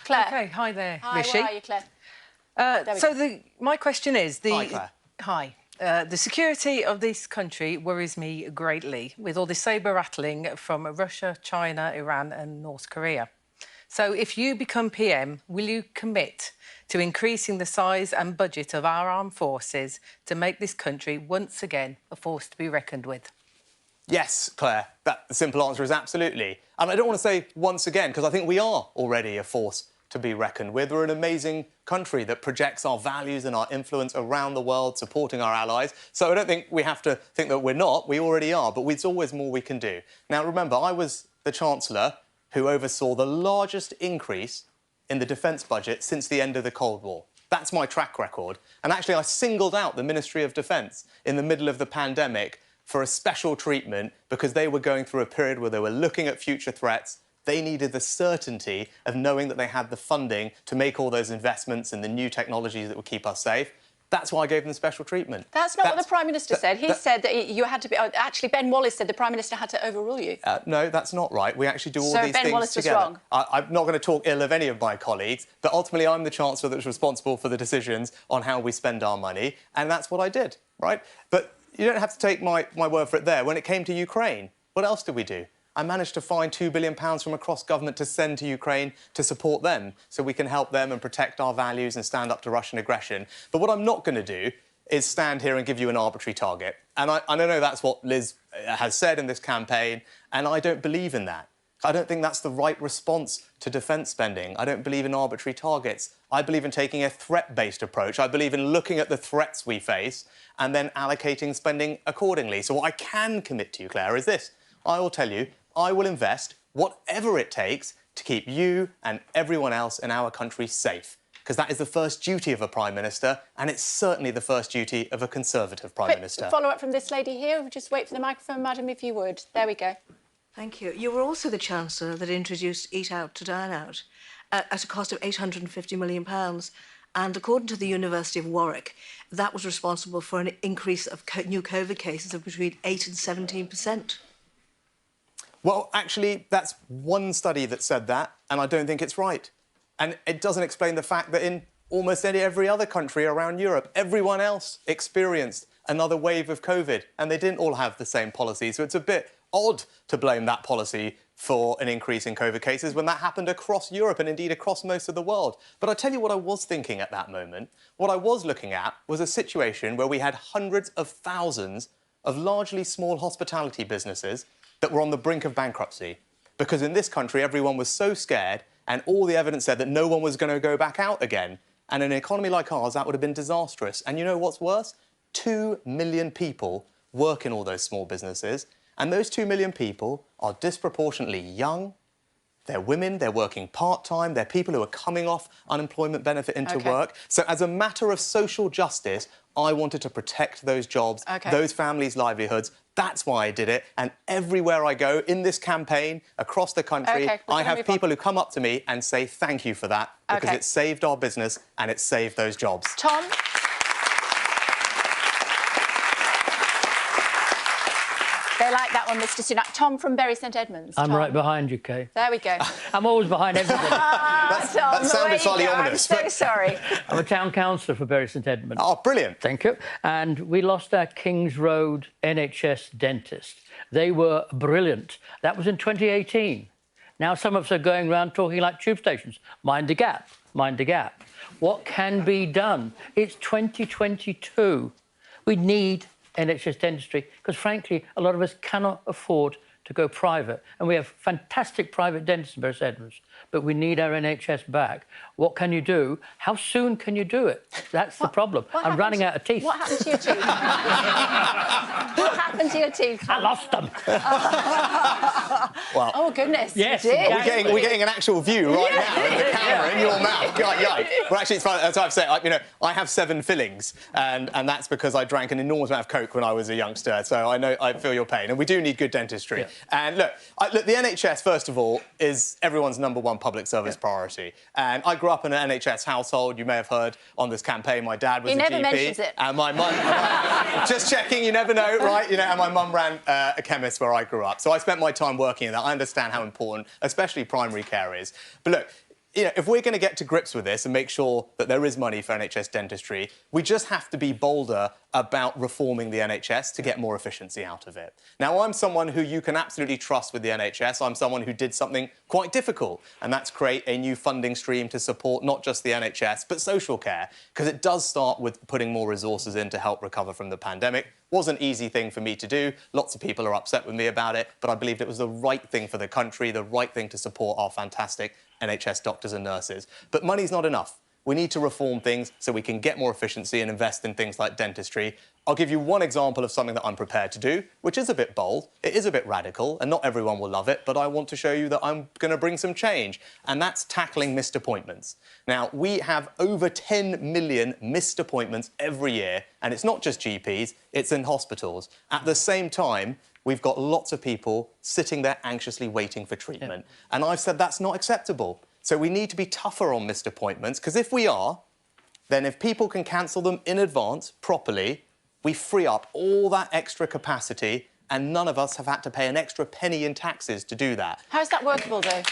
Claire. OK, hi there, Hi, Rishi. where are you, Claire? My question is... Hi, Claire. Hi. The security of this country worries me greatly, with all the sabre rattling from Russia, China, Iran and North Korea. So if you become PM, will you commit to increasing the size and budget of our armed forces to make this country once again a force to be reckoned with? Yes, Claire. The simple answer is absolutely. And I don't want to say once again, because I think we are already a force to be reckoned with. We're an amazing country that projects our values and our influence around the world, supporting our allies. So I don't think we have to think that we're not. We already are, but there's always more we can do. Now, remember, I was the Chancellor who oversaw the largest increase in the defence budget since the end of the Cold War. That's my track record. And actually, I singled out the Ministry of Defence in the middle of the pandemic for a special treatment because they were going through a period where they were looking at future threats. They needed the certainty of knowing that they had the funding to make all those investments in the new technologies that would keep us safe. That's why I gave them special treatment. That's not what the Prime Minister said. He said that you had to be... Actually, Ben Wallace said the Prime Minister had to overrule you. No, that's not right. We actually do all these Ben things Wallace together. was wrong. I'm not going to talk ill of any of my colleagues, but ultimately I'm the Chancellor that's responsible for the decisions on how we spend our money, and that's what I did, right? But you don't have to take my word for it there. When it came to Ukraine, what else did we do? I managed to find £2 billion from across government to send to Ukraine to support them so we can help them and protect our values and stand up to Russian aggression. But what I'm not going to do is stand here and give you an arbitrary target. And I know that's what Liz has said in this campaign, and I don't believe in that. I don't think that's the right response to defence spending. I don't believe in arbitrary targets. I believe in taking a threat-based approach. I believe in looking at the threats we face and then allocating spending accordingly. So what I can commit to you, Claire, is this. I will tell you, I will invest whatever it takes to keep you and everyone else in our country safe. Because that is the first duty of a Prime Minister, and it's certainly the first duty of a Conservative Prime Minister. Follow-up from this lady here. Just wait for the microphone, madam, if you would. There we go. Thank you. You were also the Chancellor that introduced Eat Out to Dine Out at a cost of £850 million. And according to the University of Warwick, that was responsible for an increase of new COVID cases of between 8 and 17%. Well, actually, that's one study that said that, and I don't think it's right. And it doesn't explain the fact that in almost every other country around Europe, everyone else experienced another wave of COVID, and they didn't all have the same policy. So it's a bit odd to blame that policy for an increase in COVID cases when that happened across Europe and indeed across most of the world. But I tell you what I was thinking at that moment. What I was looking at was a situation where we had hundreds of thousands of largely small hospitality businesses that were on the brink of bankruptcy. Because in this country, everyone was so scared and all the evidence said that no one was going to go back out again. And in an economy like ours, that would have been disastrous. And you know what's worse? 2 million people work in all those small businesses. And those 2 million people are disproportionately young. They're women, they're working part-time, they're people who are coming off unemployment benefit into work. So as a matter of social justice, I wanted to protect those jobs, those families' livelihoods. That's why I did it. And everywhere I go in this campaign, across the country, I have people who come up to me and say thank you for that because it saved our business and it saved those jobs. Tom? They like that one, Mr Sunak. Tom from Bury St Edmunds. I'm right behind you, Kay. There we go. I'm always behind everybody. That sounded slightly ominous. I'm so sorry. I'm a town councillor for Bury St Edmunds. Oh, brilliant. Thank you. And we lost our Kings Road NHS dentist. They were brilliant. That was in 2018. Now some of us are going around talking like tube stations. Mind the gap, mind the gap. What can be done? It's 2022. We need NHS dentistry because, frankly, a lot of us cannot afford to go private. And we have fantastic private dentists in Bury St Edmunds, but we need our NHS back. What can you do? How soon can you do it? That's the problem. I'm running out of teeth. What happened to your teeth? What happened to your teeth? I lost them. Well, oh, goodness. Yes. You did. We're getting an actual view right now of the camera in your mouth. Yike. Well, actually, it's funny, as I've said, I have 7 fillings, and that's because I drank an enormous amount of Coke when I was a youngster, so I feel your pain. And we do need good dentistry. Yeah. And look, the NHS, first of all, is everyone's #1 public service priority. And I grew up in an NHS household. You may have heard on this campaign, my dad was a GP. He never mentions it. And my mum... just checking, you never know, right? You know, and my mum ran a chemist where I grew up. So I spent my time working in that. I understand how important, especially primary care is. But look, you know, if we're going to get to grips with this and make sure that there is money for NHS dentistry, we just have to be bolder about reforming the NHS to get more efficiency out of it. Now, I'm someone who you can absolutely trust with the NHS. I'm someone who did something quite difficult, and that's create a new funding stream to support not just the NHS, but social care, because it does start with putting more resources in to help recover from the pandemic. Was an easy thing for me to do. Lots of people are upset with me about it, but I believed it was the right thing for the country, the right thing to support our fantastic NHS doctors and nurses. But money's not enough. We need to reform things so we can get more efficiency and invest in things like dentistry. I'll give you one example of something that I'm prepared to do, which is a bit bold, it is a bit radical, and not everyone will love it, but I want to show you that I'm going to bring some change, and that's tackling missed appointments. Now, we have over 10 million missed appointments every year, and it's not just GPs, it's in hospitals. At the same time, we've got lots of people sitting there anxiously waiting for treatment. Yeah. And I've said that's not acceptable. So we need to be tougher on missed appointments, because if we are, then if people can cancel them in advance properly, we free up all that extra capacity, and none of us have had to pay an extra penny in taxes to do that. How's that workable, though?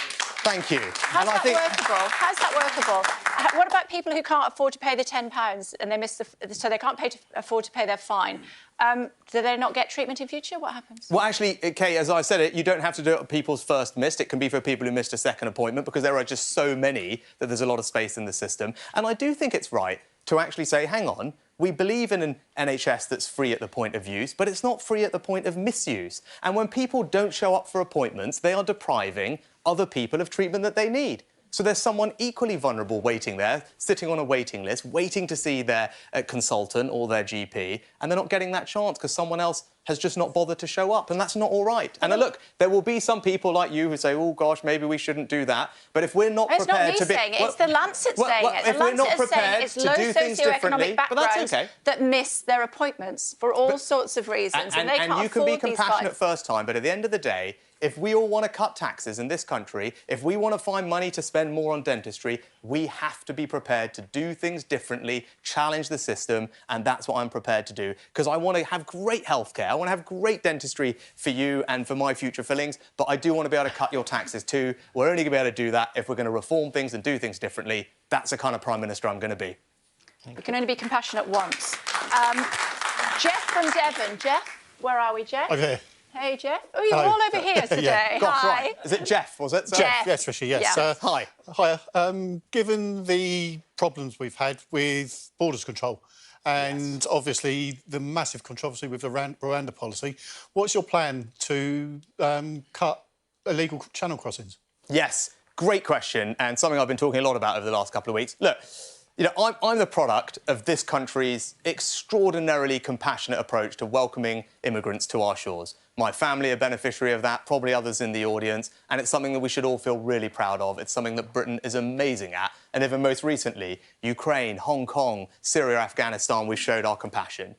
Thank you. How's that workable? How's that workable? What about people who can't afford to pay the £10 and they miss so they can't afford to pay their fine? Do they not get treatment in future? What happens? Well, actually, Kay, as I said it, you don't have to do it on people's first missed. It can be for people who missed a second appointment, because there are just so many that there's a lot of space in the system. And I do think it's right to actually say, hang on, we believe in an NHS that's free at the point of use, but it's not free at the point of misuse. And when people don't show up for appointments, they are depriving other people of treatment that they need. So there's someone equally vulnerable waiting there, sitting on a waiting list, waiting to see their consultant or their GP, and they're not getting that chance because someone else has just not bothered to show up, and that's not all right. And look, there will be some people like you who say, oh, gosh, maybe we shouldn't do that. But if we're not prepared to be... It's not me saying it, it's the Lancet saying it. If we're not prepared to do things differently, but that's okay, that miss their appointments for all sorts of reasons, and they can't afford these And you can be compassionate first time, but at the end of the day, if we all want to cut taxes in this country, if we want to find money to spend more on dentistry, we have to be prepared to do things differently, challenge the system, and that's what I'm prepared to do. Because I want to have great healthcare, I want to have great dentistry for you and for my future fillings, but I do want to be able to cut your taxes too. We're only going to be able to do that if we're going to reform things and do things differently. That's the kind of Prime Minister I'm going to be. You can only be compassionate once. Jeff from Devon. Jeff, where are we, Jeff? Over here. Hey, Jeff. Oh, you're all over here today. Yeah. Gosh, Hi. Right. Is it Jeff, was it? Jeff, yes, Rishi, yes. Yeah. Hi. Hiya. Given the problems we've had with borders control and obviously the massive controversy with the Rwanda policy, what's your plan to cut illegal channel crossings? Yes, great question, and something I've been talking a lot about over the last couple of weeks. Look, you know, I'm the product of this country's extraordinarily compassionate approach to welcoming immigrants to our shores. My family are beneficiary of that, probably others in the audience, and it's something that we should all feel really proud of. It's something that Britain is amazing at, and even most recently, Ukraine, Hong Kong, Syria, Afghanistan, we've showed our compassion.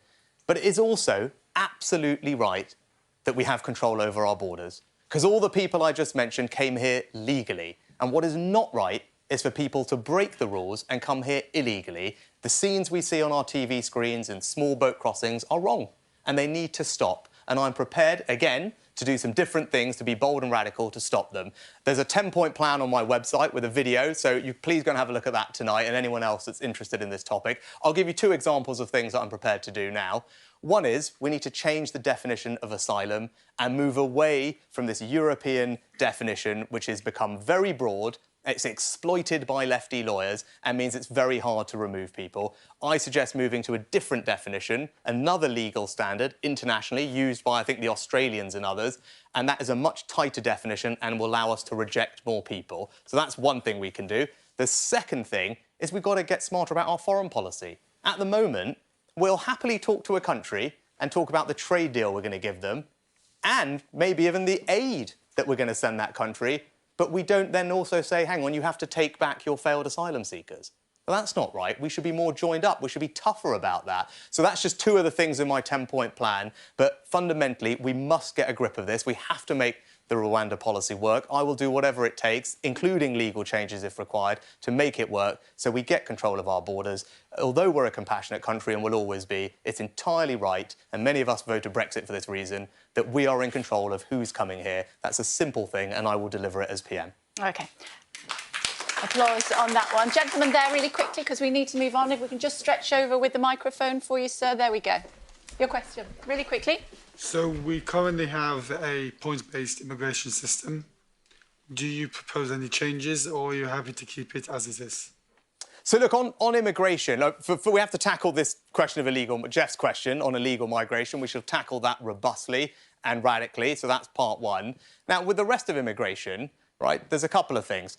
But it is also absolutely right that we have control over our borders, because all the people I just mentioned came here legally, and what is not right is for people to break the rules and come here illegally. The scenes we see on our TV screens in small boat crossings are wrong, and they need to stop. And I'm prepared, again, to do some different things, to be bold and radical to stop them. There's a 10-point plan on my website with a video, so you please go and have a look at that tonight, and anyone else that's interested in this topic. I'll give you 2 examples of things that I'm prepared to do now. One is we need to change the definition of asylum and move away from this European definition, which has become very broad. It's exploited by lefty lawyers and means it's very hard to remove people. I suggest moving to a different definition, another legal standard, internationally, used by, I think, the Australians and others, and that is a much tighter definition and will allow us to reject more people. So that's one thing we can do. The second thing is we've got to get smarter about our foreign policy. At the moment, we'll happily talk to a country and talk about the trade deal we're going to give them and maybe even the aid that we're going to send that country, but we don't then also say, hang on, you have to take back your failed asylum seekers. But that's not right. We should be more joined up. We should be tougher about that. So that's just two of the things in my 10-point plan. But fundamentally, we must get a grip of this. We have to make the Rwanda policy work. I will do whatever it takes, including legal changes if required, to make it work so we get control of our borders. Although we're a compassionate country and will always be, it's entirely right, and many of us voted Brexit for this reason, that we are in control of who's coming here. That's a simple thing, and I will deliver it as PM. OK. Applause on that one. Gentleman there, really quickly, because we need to move on. If we can just stretch over with the microphone for you, sir. There we go. Your question, really quickly. So we currently have a points-based immigration system. Do you propose any changes, or are you happy to keep it as it is? So look, on immigration, we have to tackle this question of illegal, Jeff's question on illegal migration. We shall tackle that robustly and radically, so that's part one. Now, with the rest of immigration, right, there's a couple of things.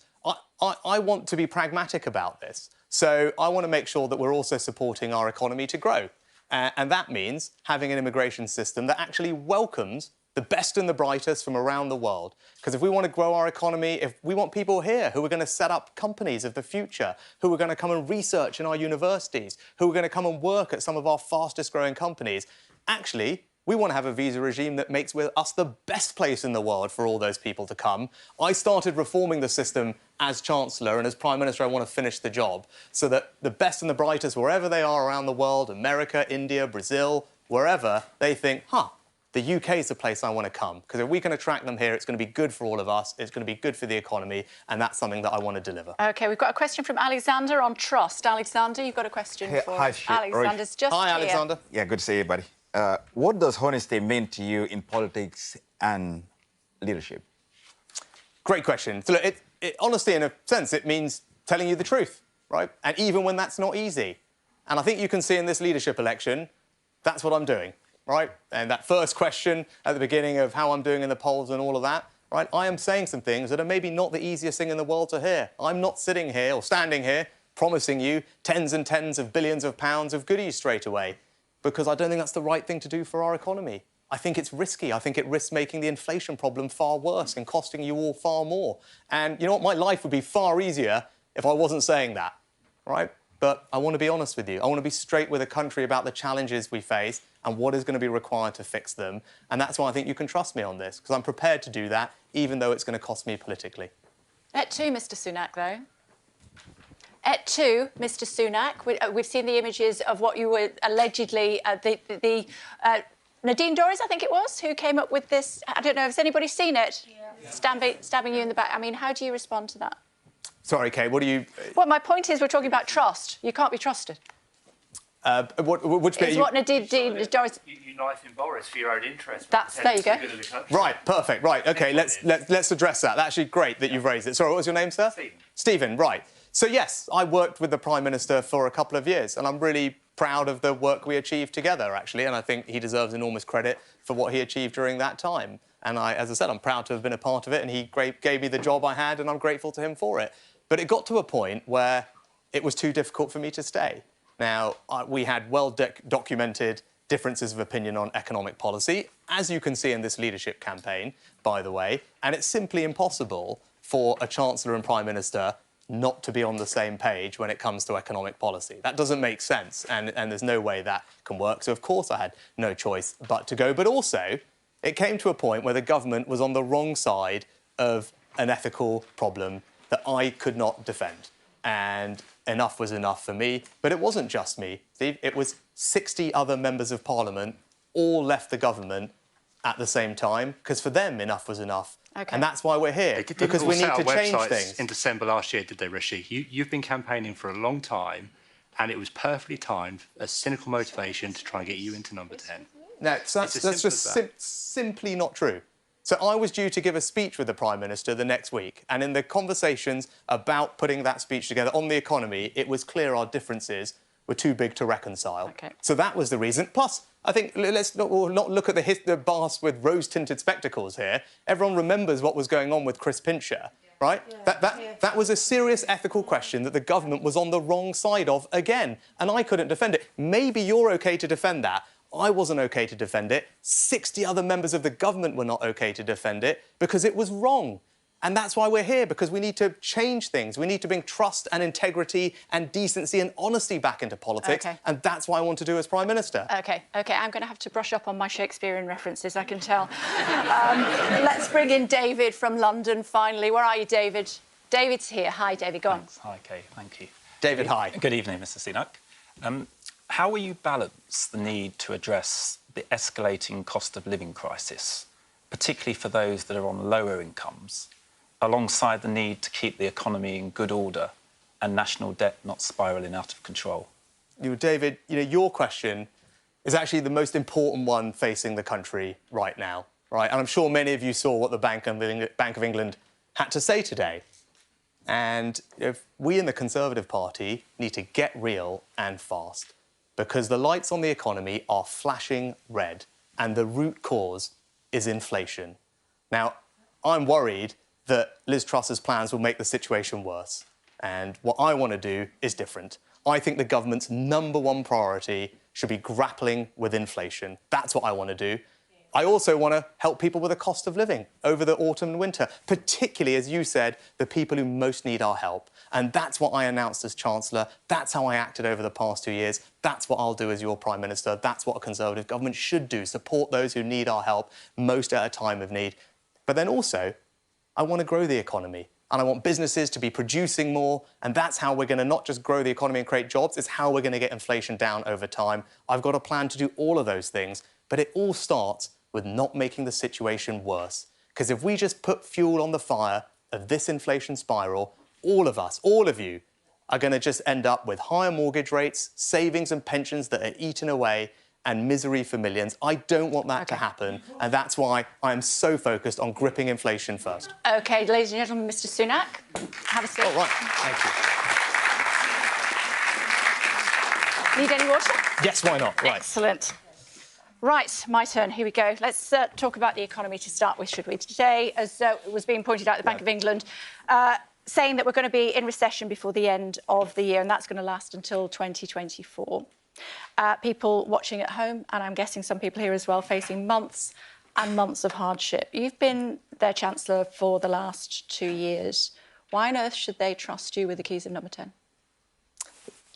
I want to be pragmatic about this. So I want to make sure that we're also supporting our economy to grow. And that means having an immigration system that actually welcomes the best and the brightest from around the world. Because if we want to grow our economy, if we want people here who are going to set up companies of the future, who are going to come and research in our universities, who are going to come and work at some of our fastest growing companies, actually, we want to have a visa regime that makes us the best place in the world for all those people to come. I started reforming the system as Chancellor, and as Prime Minister, I want to finish the job so that the best and the brightest, wherever they are around the world, America, India, Brazil, wherever, they think, the UK is the place I want to come. Because if we can attract them here, it's going to be good for all of us, it's going to be good for the economy, and that's something that I want to deliver. OK, we've got a question from Alexander on trust. Alexander, you've got a question for us. Alexander's just Hi, here. Alexander. Yeah, good to see you, buddy. What does honesty mean to you in politics and leadership? Great question. So look, honestly, in a sense, it means telling you the truth, right? And even when that's not easy. And I think you can see in this leadership election, that's what I'm doing, right? And that first question at the beginning of how I'm doing in the polls and all of that, right? I am saying some things that are maybe not the easiest thing in the world to hear. I'm not sitting here or standing here promising you tens and tens of billions of pounds of goodies straight away, because I don't think that's the right thing to do for our economy. I think it's risky. I think it risks making the inflation problem far worse and costing you all far more. And you know what? My life would be far easier if I wasn't saying that, right? But I want to be honest with you. I want to be straight with the country about the challenges we face and what is going to be required to fix them. And that's why I think you can trust me on this, because I'm prepared to do that, even though it's going to cost me politically. Et tu, Mr Sunak, though. Et tu, Mr Sunak. We've seen the images of what you were allegedly... Nadine Dorries, I think it was, who came up with this. I don't know, has anybody seen it? Yeah. Stabbing you in the back. I mean, how do you respond to that? Sorry, Kate, what do you... Well, my point is we're talking about trust. You can't be trusted. Which bit is what Nadine Dorries... Uniting Boris for your own interest. There you go. Right, perfect. Right, OK, let's address that. That's actually great that you've raised it. Sorry, what was your name, sir? Stephen. Stephen, right. So, yes, I worked with the Prime Minister for a couple of years, and I'm really proud of the work we achieved together, actually, and I think he deserves enormous credit for what he achieved during that time. And as I said, I'm proud to have been a part of it, and he gave me the job I had, and I'm grateful to him for it. But it got to a point where it was too difficult for me to stay. Now, we had well-documented differences of opinion on economic policy, as you can see in this leadership campaign, by the way, and it's simply impossible for a Chancellor and Prime Minister not to be on the same page when it comes to economic policy. That doesn't make sense, and there's no way that can work. So, of course, I had no choice but to go. But also, it came to a point where the government was on the wrong side of an ethical problem that I could not defend. And enough was enough for me. But it wasn't just me, Steve. It was 60 other members of Parliament all left the government at the same time, because for them, enough was enough. Okay. And that's why we're here, because we need to change things. In December last year, did they, Rishi? You've been campaigning for a long time, and it was perfectly timed, a cynical motivation to try and get you into number 10. No, that's just simply not true. So I was due to give a speech with the Prime Minister the next week, and in the conversations about putting that speech together on the economy, it was clear our differences were too big to reconcile. Okay. So that was the reason. Plus, I think let's not look at the bars with rose-tinted spectacles here. Everyone remembers what was going on with Chris Pincher, right? Yeah. That was a serious ethical question that the government was on the wrong side of again, and I couldn't defend it. Maybe you're OK to defend that. I wasn't OK to defend it. 60 other members of the government were not OK to defend it because it was wrong. And that's why we're here, because we need to change things. We need to bring trust and integrity and decency and honesty back into politics. OK. And that's what I want to do as Prime Minister. OK, I'm going to have to brush up on my Shakespearean references, I can tell. Let's bring in David from London, finally. Where are you, David? David's here. Hi, David, go on. Hi, Kay, thank you. David, hi. Good evening, Mr Sunak. How will you balance the need to address the escalating cost of living crisis, particularly for those that are on lower incomes, alongside the need to keep the economy in good order and national debt not spiralling out of control? David, your question is actually the most important one facing the country right now, right? And I'm sure many of you saw what the Bank of England had to say today. And we in the Conservative Party need to get real and fast, because the lights on the economy are flashing red and the root cause is inflation. Now, I'm worried that Liz Truss's plans will make the situation worse. And what I want to do is different. I think the government's #1 priority should be grappling with inflation. That's what I want to do. I also want to help people with the cost of living over the autumn and winter, particularly, as you said, the people who most need our help. And that's what I announced as Chancellor. That's how I acted over the past 2 years. That's what I'll do as your Prime Minister. That's what a Conservative government should do, support those who need our help most at a time of need. But then also, I want to grow the economy. And I want businesses to be producing more. And that's how we're going to not just grow the economy and create jobs, it's how we're going to get inflation down over time. I've got a plan to do all of those things. But it all starts with not making the situation worse. Because if we just put fuel on the fire of this inflation spiral, all of us, all of you, are going to just end up with higher mortgage rates, savings and pensions that are eaten away, and misery for millions. I don't want that to happen, and that's why I am so focused on gripping inflation first. OK, ladies and gentlemen, Mr Sunak, have a seat. Oh, right. Thank you. Need any water? Yes, why not? Right. Excellent. Right, my turn. Here we go. Let's talk about the economy to start with, should we? Today, as was being pointed out, the Bank of England saying that we're going to be in recession before the end of the year, and that's going to last until 2024. People watching at home, and I'm guessing some people here as well, facing months and months of hardship. You've been their Chancellor for the last 2 years. Why on earth should they trust you with the keys of number 10?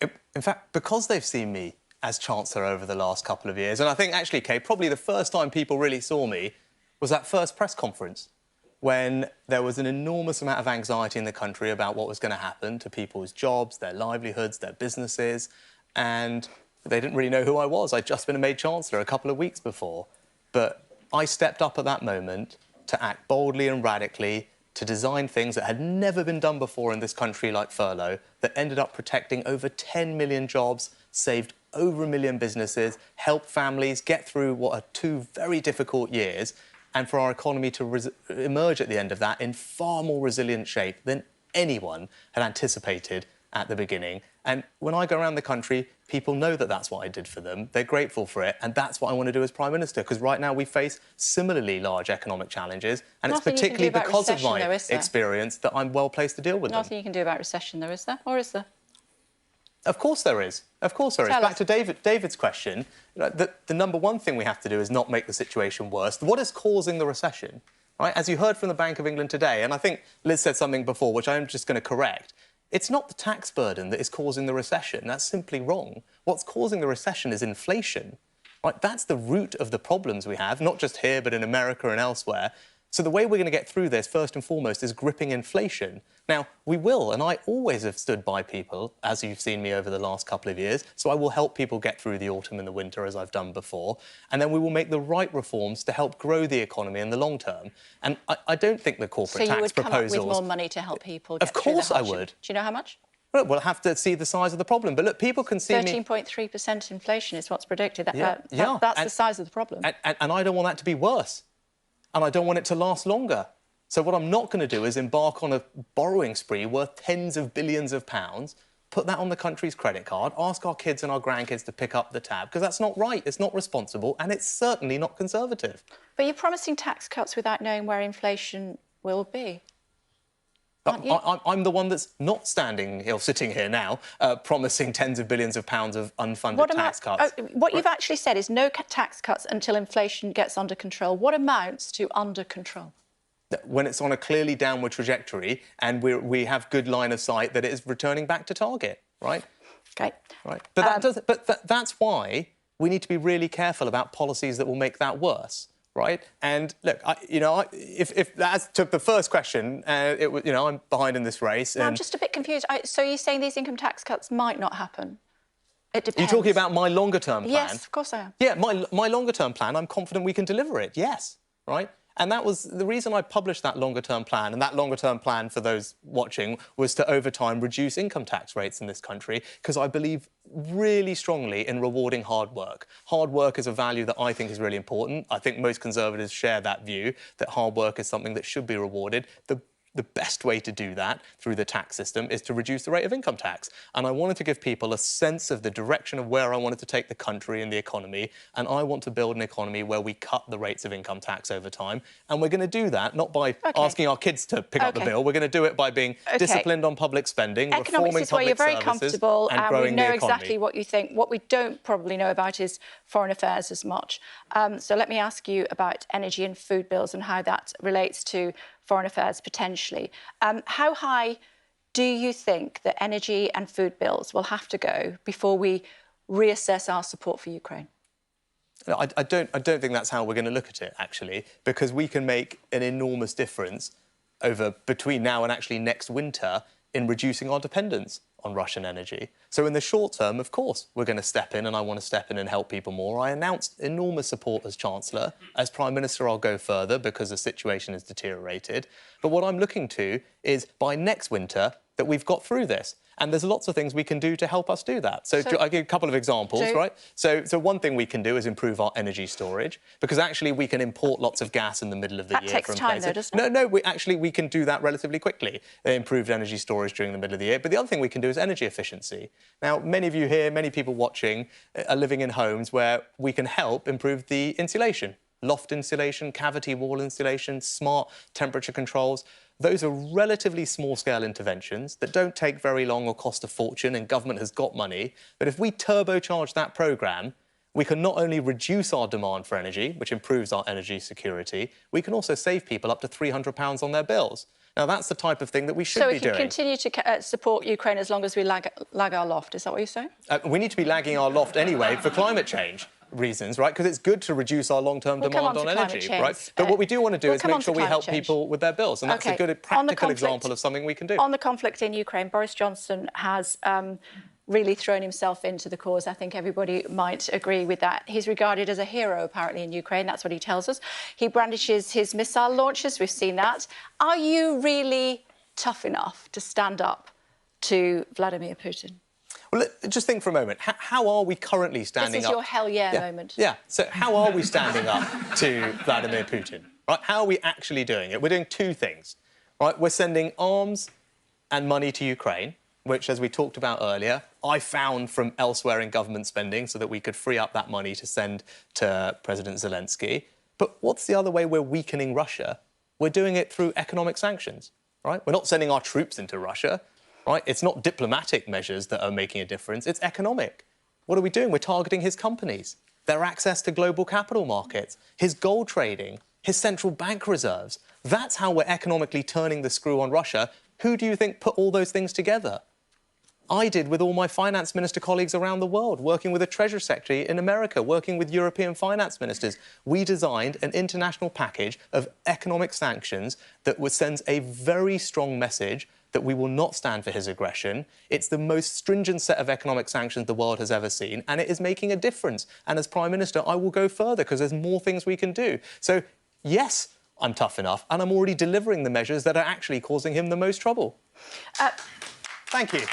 In fact, because they've seen me as Chancellor over the last couple of years, and I think, actually, Kay, probably the first time people really saw me was that first press conference when there was an enormous amount of anxiety in the country about what was going to happen to people's jobs, their livelihoods, their businesses, and they didn't really know who I was. I'd just been made Chancellor a couple of weeks before. But I stepped up at that moment to act boldly and radically, to design things that had never been done before in this country, like furlough, that ended up protecting over 10 million jobs, saved over 1 million businesses, helped families get through what are 2 very difficult years, and for our economy to emerge at the end of that in far more resilient shape than anyone had anticipated at the beginning. And when I go around the country, people know that that's what I did for them. They're grateful for it, and that's what I want to do as Prime Minister, because right now we face similarly large economic challenges, and it's particularly because of my experience that I'm well placed to deal with them. Nothing you can do about recession, though, is there? Or is there? Of course there is. Of course there is. Back to David's question, the #1 thing we have to do is not make the situation worse. What is causing the recession? Right? As you heard from the Bank of England today, and I think Liz said something before, which I'm just going to correct, it's not the tax burden that is causing the recession. That's simply wrong. What's causing the recession is inflation. Right? That's the root of the problems we have, not just here, but in America and elsewhere. So the way we're going to get through this, first and foremost, is gripping inflation. Now, we will, and I always have stood by people, as you've seen me over the last couple of years, so I will help people get through the autumn and the winter, as I've done before, and then we will make the right reforms to help grow the economy in the long term. And I don't think the corporate tax proposals... So you would come up with more money to help people get through the hardship? Of course I would. Do you know how much? Well, we'll have to see the size of the problem. But look, people can see 13.3% inflation is what's predicted. That's the size of the problem. And I don't want that to be worse. And I don't want it to last longer. So what I'm not going to do is embark on a borrowing spree worth tens of billions of pounds, put that on the country's credit card, ask our kids and our grandkids to pick up the tab, because that's not right, it's not responsible, and it's certainly not Conservative. But you're promising tax cuts without knowing where inflation will be. I'm the one that's not sitting here now, promising tens of billions of pounds of unfunded tax cuts. What you've actually said is no tax cuts until inflation gets under control. What amounts to under control? when it's on a clearly downward trajectory and we have good line of sight that it is returning back to target, right? Okay. Right. But that's why we need to be really careful about policies that will make that worse, right? And look, if that took the first question, I'm behind in this race. No, I'm just a bit confused. So you're saying these income tax cuts might not happen? It depends. You're talking about my longer-term plan? Yes, of course I am. Yeah, my longer-term plan, I'm confident we can deliver it, yes, right? And that was the reason I published that longer-term plan. And that longer-term plan, for those watching, was to, over time, reduce income tax rates in this country, because I believe really strongly in rewarding hard work. Hard work is a value that I think is really important. I think most Conservatives share that view, that hard work is something that should be rewarded. The best way to do that through the tax system is to reduce the rate of income tax. And I wanted to give people a sense of the direction of where I wanted to take the country and the economy. And I want to build an economy where we cut the rates of income tax over time. And we're going to do that not by asking our kids to pick up the bill. We're going to do it by being disciplined on public spending, reforming public services, where you're very comfortable and growing we know the economy. exactly what you think. What we don't probably know about is foreign affairs as much. So let me ask you about energy and food bills and how that relates to foreign affairs potentially. How high do you think that energy and food bills will have to go before we reassess our support for Ukraine? No, I don't think that's how we're going to look at it, actually, because we can make an enormous difference between now and actually next winter in reducing our dependence on Russian energy. So in the short term, of course, we're going to step in, and I want to step in and help people more. I announced enormous support as Chancellor. As Prime Minister, I'll go further because the situation has deteriorated. But what I'm looking to is, by next winter, that we've got through this. And there's lots of things we can do to help us do that. So I'll give a couple of examples, right? So one thing we can do is improve our energy storage, because actually we can import lots of gas in the middle of the year. That takes time, though, doesn't it? No, we can do that relatively quickly, improved energy storage during the middle of the year. But the other thing we can do is energy efficiency. Now, many of you here, many people watching, are living in homes where we can help improve the insulation. Loft insulation, cavity wall insulation, smart temperature controls. Those are relatively small-scale interventions that don't take very long or cost a fortune, and government has got money. But if we turbocharge that programme, we can not only reduce our demand for energy, which improves our energy security, we can also save people up to £300 on their bills. Now, that's the type of thing that we should be doing. So we can continue to support Ukraine as long as we lag our loft, is that what you're saying? We need to be lagging our loft anyway for climate change reasons, right? Because it's good to reduce our long-term demand on energy, right? But what we do want to do is make sure we help people with their bills, and that's a good practical example of something we can do. On the conflict in Ukraine, Boris Johnson has really thrown himself into the cause. I think everybody might agree with that. He's regarded as a hero, apparently, in Ukraine. That's what he tells us. He brandishes his missile launchers. We've seen that. Are you really tough enough to stand up to Vladimir Putin? Well, just think for a moment. How are we currently standing up? This is your hell yeah moment. Yeah. So how are we standing up to Vladimir Putin? Right? How are we actually doing it? We're doing two things. Right? We're sending arms and money to Ukraine, which, as we talked about earlier, I found from elsewhere in government spending so that we could free up that money to send to President Zelensky. But what's the other way we're weakening Russia? We're doing it through economic sanctions. Right? We're not sending our troops into Russia. Right? It's not diplomatic measures that are making a difference, it's economic. What are we doing? We're targeting his companies, their access to global capital markets, his gold trading, his central bank reserves. That's how we're economically turning the screw on Russia. Who do you think put all those things together? I did with all my finance minister colleagues around the world, working with the Treasury Secretary in America, working with European finance ministers. We designed an international package of economic sanctions that sends a very strong message that we will not stand for his aggression. It's the most stringent set of economic sanctions the world has ever seen, and it is making a difference. And as Prime Minister, I will go further because there's more things we can do. So, yes, I'm tough enough, and I'm already delivering the measures that are actually causing him the most trouble. Thank you.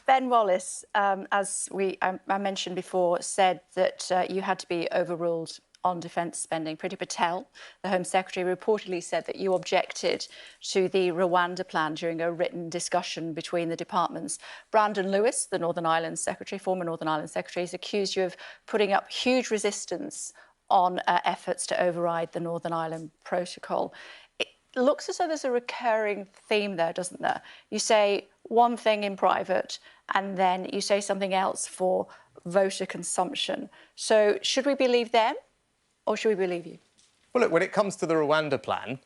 Ben Wallace, as I mentioned before, said that you had to be overruled on defence spending. Priti Patel, the Home Secretary, reportedly said that you objected to the Rwanda plan during a written discussion between the departments. Brandon Lewis, the Northern Ireland Secretary, former Northern Ireland Secretary, has accused you of putting up huge resistance on efforts to override the Northern Ireland Protocol. It looks as though there's a recurring theme there, doesn't there? You say one thing in private and then you say something else for voter consumption. So should we believe them? Or should we believe you? Well, look, when it comes to the Rwanda plan,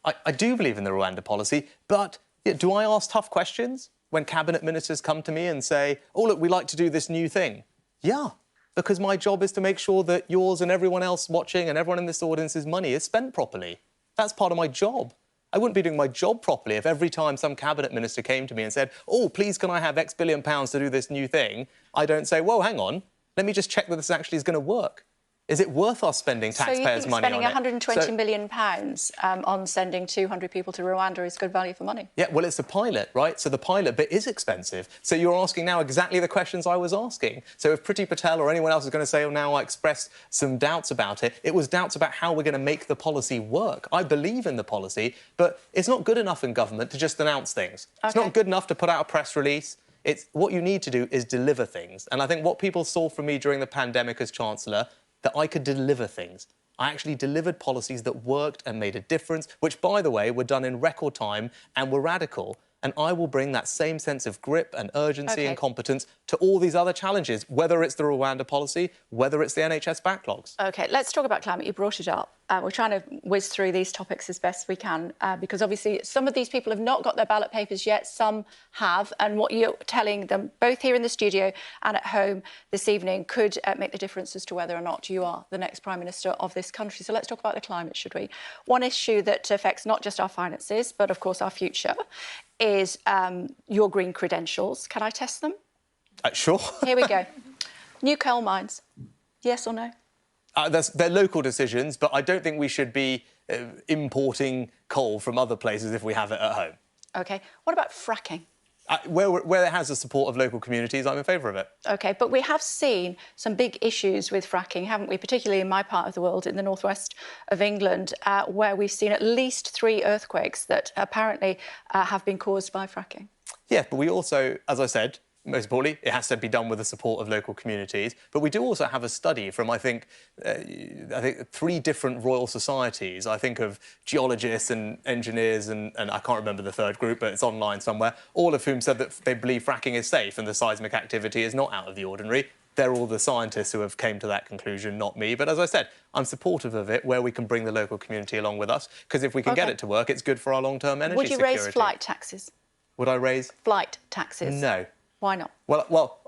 I do believe in the Rwanda policy, but do I ask tough questions when cabinet ministers come to me and say, oh, look, we like to do this new thing? Yeah, because my job is to make sure that yours and everyone else watching and everyone in this audience's money is spent properly. That's part of my job. I wouldn't be doing my job properly if every time some cabinet minister came to me and said, oh, please, can I have X billion pounds to do this new thing? I don't say, whoa, hang on, let me just check that this actually is going to work. Is it worth us spending taxpayers' money on it? So you think spending £120 million on sending 200 people to Rwanda is good value for money? Yeah, well, it's a pilot, right? So the pilot bit is expensive. So you're asking now exactly the questions I was asking. So if Priti Patel or anyone else is going to say, oh, now I expressed some doubts about it, it was doubts about how we're going to make the policy work. I believe in the policy, but it's not good enough in government to just announce things. Okay. It's not good enough to put out a press release. It's what you need to do is deliver things. And I think what people saw from me during the pandemic as Chancellor, that I could deliver things. I actually delivered policies that worked and made a difference, which, by the way, were done in record time and were radical. And I will bring that same sense of grip and urgency and competence to all these other challenges, whether it's the Rwanda policy, whether it's the NHS backlogs. OK, let's talk about climate. You brought it up. We're trying to whiz through these topics as best we can, because obviously some of these people have not got their ballot papers yet, some have, and what you're telling them, both here in the studio and at home this evening, could make the difference as to whether or not you are the next Prime Minister of this country. So let's talk about the climate, should we? One issue that affects not just our finances, but of course our future, is your green credentials. Can I test them? Sure. Here we go. New coal mines, yes or no? They're local decisions, but I don't think we should be importing coal from other places if we have it at home. OK. What about fracking? Where it has the support of local communities, I'm in favour of it. OK, but we have seen some big issues with fracking, haven't we, particularly in my part of the world, in the northwest of England, where we've seen at least 3 earthquakes that apparently have been caused by fracking. Yeah, but we also, as I said, most importantly, it has to be done with the support of local communities. But we do also have a study from, I think 3 different royal societies. I think of geologists and engineers and I can't remember the third group, but it's online somewhere, all of whom said that they believe fracking is safe and the seismic activity is not out of the ordinary. They're all the scientists who have came to that conclusion, not me. But as I said, I'm supportive of it where we can bring the local community along with us, because if we can get it to work, it's good for our long-term energy security. Would you raise flight taxes? Would I raise? Flight taxes? No. Why not? Well,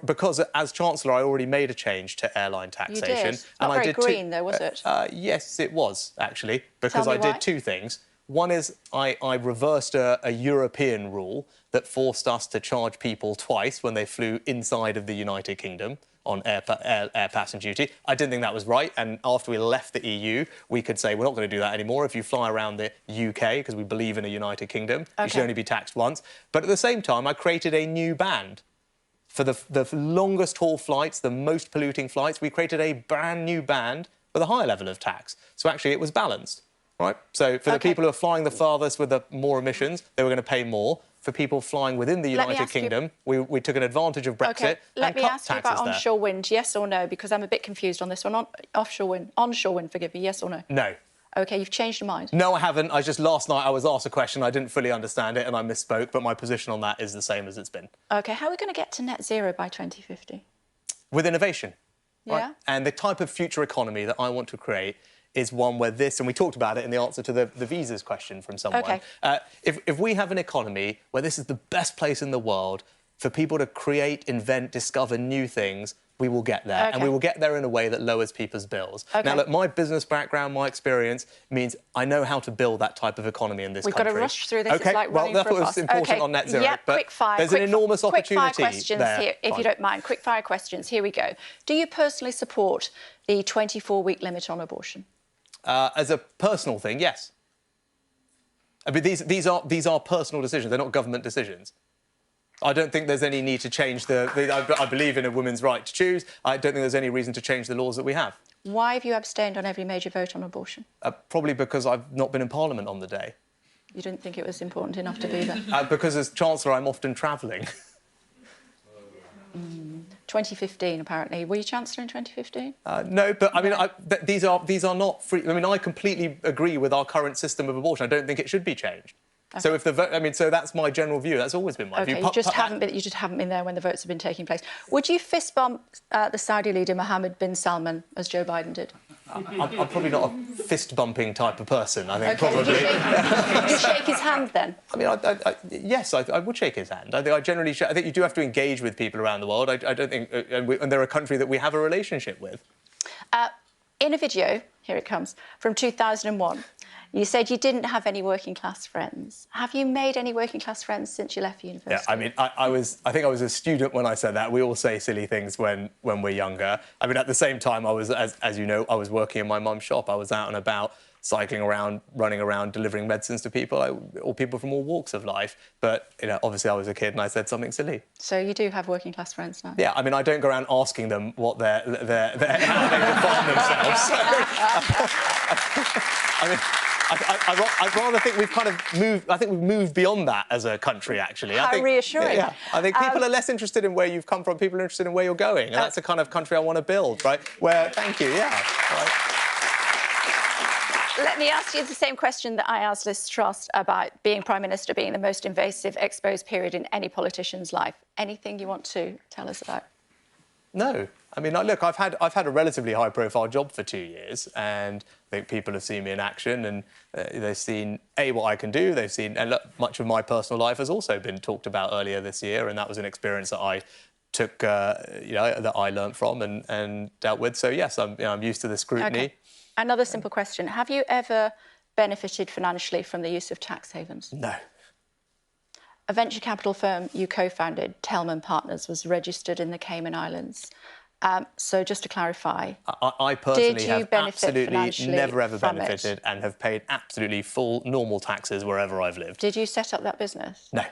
because as Chancellor, I already made a change to airline taxation. You did. Not very green, though, was it? Yes, it was, actually, because I did 2 things. One is I reversed a European rule that forced us to charge people twice when they flew inside of the United Kingdom on air passenger duty. I didn't think that was right, and after we left the EU, we could say we're not going to do that anymore. If you fly around the UK, because we believe in a United Kingdom, you should only be taxed once. But at the same time, I created a new band. For the longest haul flights, the most polluting flights, we created a brand new band with a higher level of tax. So actually it was balanced, right? So for the people who are flying the farthest with the more emissions, they were going to pay more. For people flying within the United Kingdom, we took an advantage of Brexit Let and me cut ask you taxes about there. onshore wind, yes or no? Because I'm a bit confused on this one. Onshore wind, forgive me, yes or no? No. OK, you've changed your mind? No, I haven't. Last night I was asked a question, I didn't fully understand it and I misspoke, but my position on that is the same as it's been. OK, how are we going to get to net zero by 2050? With innovation. Yeah. Right? And the type of future economy that I want to create is one where this, and we talked about it in the answer to the visas question from someone. OK. If we have an economy where this is the best place in the world for people to create, invent, discover new things, we will get there. And we will get there in a way that lowers people's bills. Now, look, my business background, my experience means I know how to build that type of economy in this country. We've got to rush through this. It's like running that's for a what bus. was important on net zero. Yep, but quick fire. There's an enormous opportunity quick fire questions there. here, if you don't mind. Quick fire questions. Here we go. Do you personally support the 24-week limit on abortion? As a personal thing, yes. I mean, these are personal decisions. They're not government decisions. I don't think there's any need to change I believe in a woman's right to choose. I don't think there's any reason to change the laws that we have. Why have you abstained on every major vote on abortion? Probably because I've not been in Parliament on the day. You didn't think it was important enough to be there? Because as Chancellor, I'm often travelling. 2015, apparently. Were you Chancellor in 2015? No, but I mean, these are not free. I mean, I completely agree with our current system of abortion. I don't think it should be changed. Okay. So if the vote, I mean, so that's my general view. That's always been my view. You just haven't been there when the votes have been taking place. Would you fist bump the Saudi leader Mohammed bin Salman as Joe Biden did? I'm probably not a fist-bumping type of person, I think, probably. Would you shake his hand, then? I mean, yes, I would shake his hand. I think I generally... I think you do have to engage with people around the world. I don't think... and they're a country that we have a relationship with. In a video, here it comes, from 2001, you said you didn't have any working-class friends. Have you made any working-class friends since you left university? Yeah, I mean, I think I was a student when I said that. We all say silly things when we're younger. I mean, at the same time, I was, as you know, I was working in my mum's shop. I was out and about, cycling around, running around, delivering medicines to people, all people from all walks of life. But, you know, obviously I was a kid and I said something silly. So you do have working-class friends now? Yeah, I mean, I don't go around asking them what how they define themselves. I mean... I'd rather think we've kind of moved... I think we've moved beyond that as a country, actually. How reassuring. Yeah, I think people are less interested in where you've come from, people are interested in where you're going, and that's the kind of country I want to build, right? Where... Thank you, yeah. Right. Let me ask you the same question that I asked Liz Truss about being Prime Minister being the most invasive, exposed period in any politician's life. Anything you want to tell us about? No. I mean, look, I've had a relatively high-profile job for 2 years, and I think people have seen me in action, and they've seen, A, what I can do, they've seen... And look, much of my personal life has also been talked about earlier this year, and that was an experience that I took, you know, that I learnt from and dealt with. So, yes, I'm used to the scrutiny. Okay. Another simple question. Have you ever benefited financially from the use of tax havens? No. A venture capital firm you co-founded, Telman Partners, was registered in the Cayman Islands. So just to clarify, I personally have absolutely never ever benefited and have paid absolutely full normal taxes wherever I've lived. Did you set up that business? No.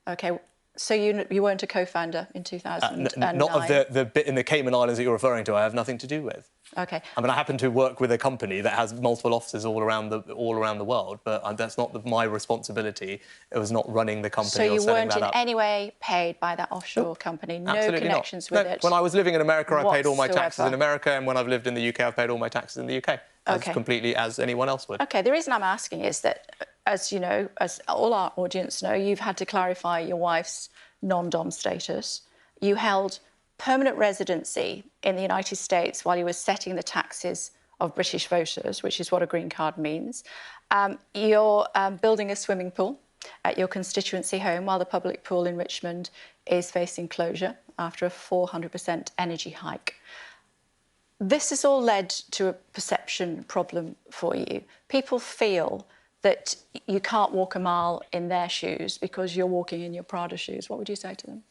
OK, so you weren't a co-founder in 2009? Not of the bit in the Cayman Islands that you're referring to. I have nothing to do with. OK. I mean, I happen to work with a company that has multiple offices all around the world, but that's not my responsibility. It was not running the company or setting that up. So you weren't in any way paid by that offshore company? No connections with it? When I was living in America, I paid all my taxes in America, and when I've lived in the UK, I've paid all my taxes in the UK, as completely as anyone else would. OK, the reason I'm asking is that, as you know, as all our audience know, you've had to clarify your wife's non-dom status. You held permanent residency in the United States while you were setting the taxes of British voters, which is what a green card means. You're building a swimming pool at your constituency home while the public pool in Richmond is facing closure after a 400% energy hike. This has all led to a perception problem for you. People feel that you can't walk a mile in their shoes because you're walking in your Prada shoes. What would you say to them?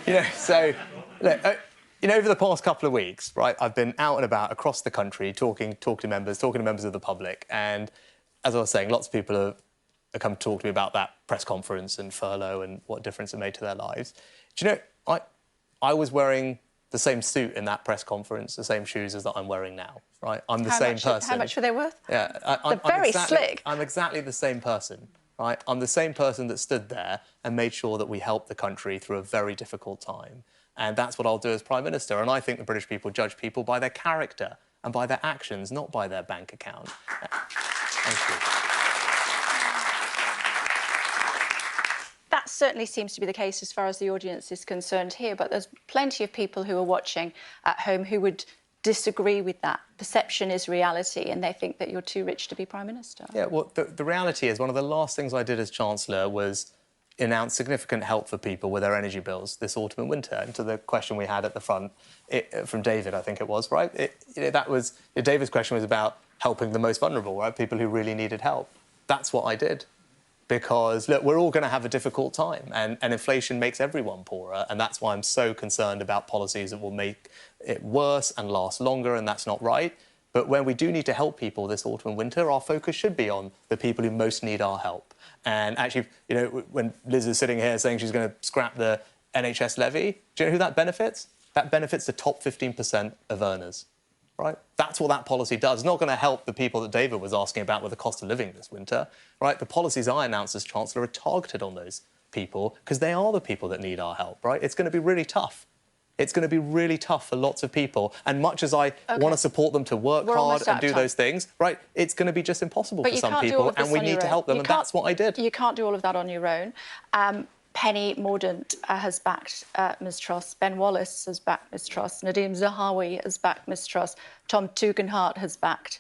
You know, so, look, you know, over the past couple of weeks, right, I've been out and about across the country talking to members of the public, and as I was saying, lots of people have come to talk to me about that press conference and furlough and what difference it made to their lives. Do you know, I was wearing the same suit in that press conference, the same shoes as that I'm wearing now, right? I'm the same person. How much were they worth? Yeah, They're very slick. I'm exactly the same person. Right? I'm the same person that stood there and made sure that we helped the country through a very difficult time. And that's what I'll do as Prime Minister. And I think the British people judge people by their character and by their actions, not by their bank account. Thank you. That certainly seems to be the case as far as the audience is concerned here, but there's plenty of people who are watching at home who would disagree with that. Perception is reality, and they think that you're too rich to be Prime Minister. Yeah, well, the reality is one of the last things I did as Chancellor was announce significant help for people with their energy bills this autumn and winter. And to the question we had at the front, from David, I think it was, right? David's question was about helping the most vulnerable, right? People who really needed help. That's what I did. Because, look, we're all going to have a difficult time, and inflation makes everyone poorer, and that's why I'm so concerned about policies that will make it worse and last longer, and that's not right. But when we do need to help people this autumn and winter, our focus should be on the people who most need our help. And actually, you know, when Liz is sitting here saying she's going to scrap the NHS levy, do you know who that benefits? That benefits the top 15% of earners. Right? That's what that policy does. It's not going to help the people that David was asking about with the cost of living this winter. Right? The policies I announced as Chancellor are targeted on those people because they are the people that need our help. Right? It's going to be really tough. It's going to be really tough for lots of people. And much as I want to support them to work hard and do those things, right, it's going to be just impossible for some people, and we need to help them, and that's what I did. You can't do all of that on your own. Penny Mordaunt has backed Ms Truss. Ben Wallace has backed Ms Truss. Nadeem Zahawi has backed Ms Truss. Tom Tugendhat has backed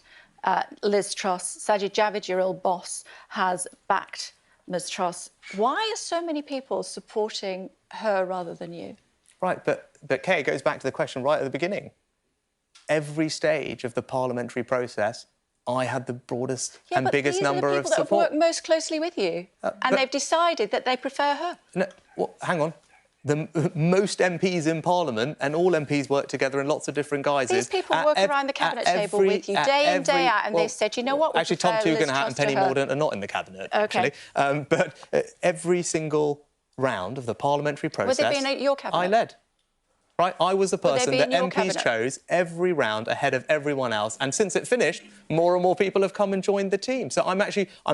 Liz Truss. Sajid Javid, your old boss, has backed Ms Truss. Why are so many people supporting her rather than you? Right, but Kay, it goes back to the question right at the beginning. Every stage of the parliamentary process, I had the broadest and biggest number of support. These are the people that have worked most closely with you, and they've decided that they prefer her. No, well, hang on. Most MPs in Parliament, and all MPs work together in lots of different guises. These people work around the cabinet table with you day in, day out, and they've said, you know what, we actually, Tom Tugendhat and Penny Mordaunt are not in the cabinet, actually. But every single round of the parliamentary process, would they be in your cabinet? I led. Right, I was the person that MPs chose every round ahead of everyone else. And since it finished, more and more people have come and joined the team. So I'm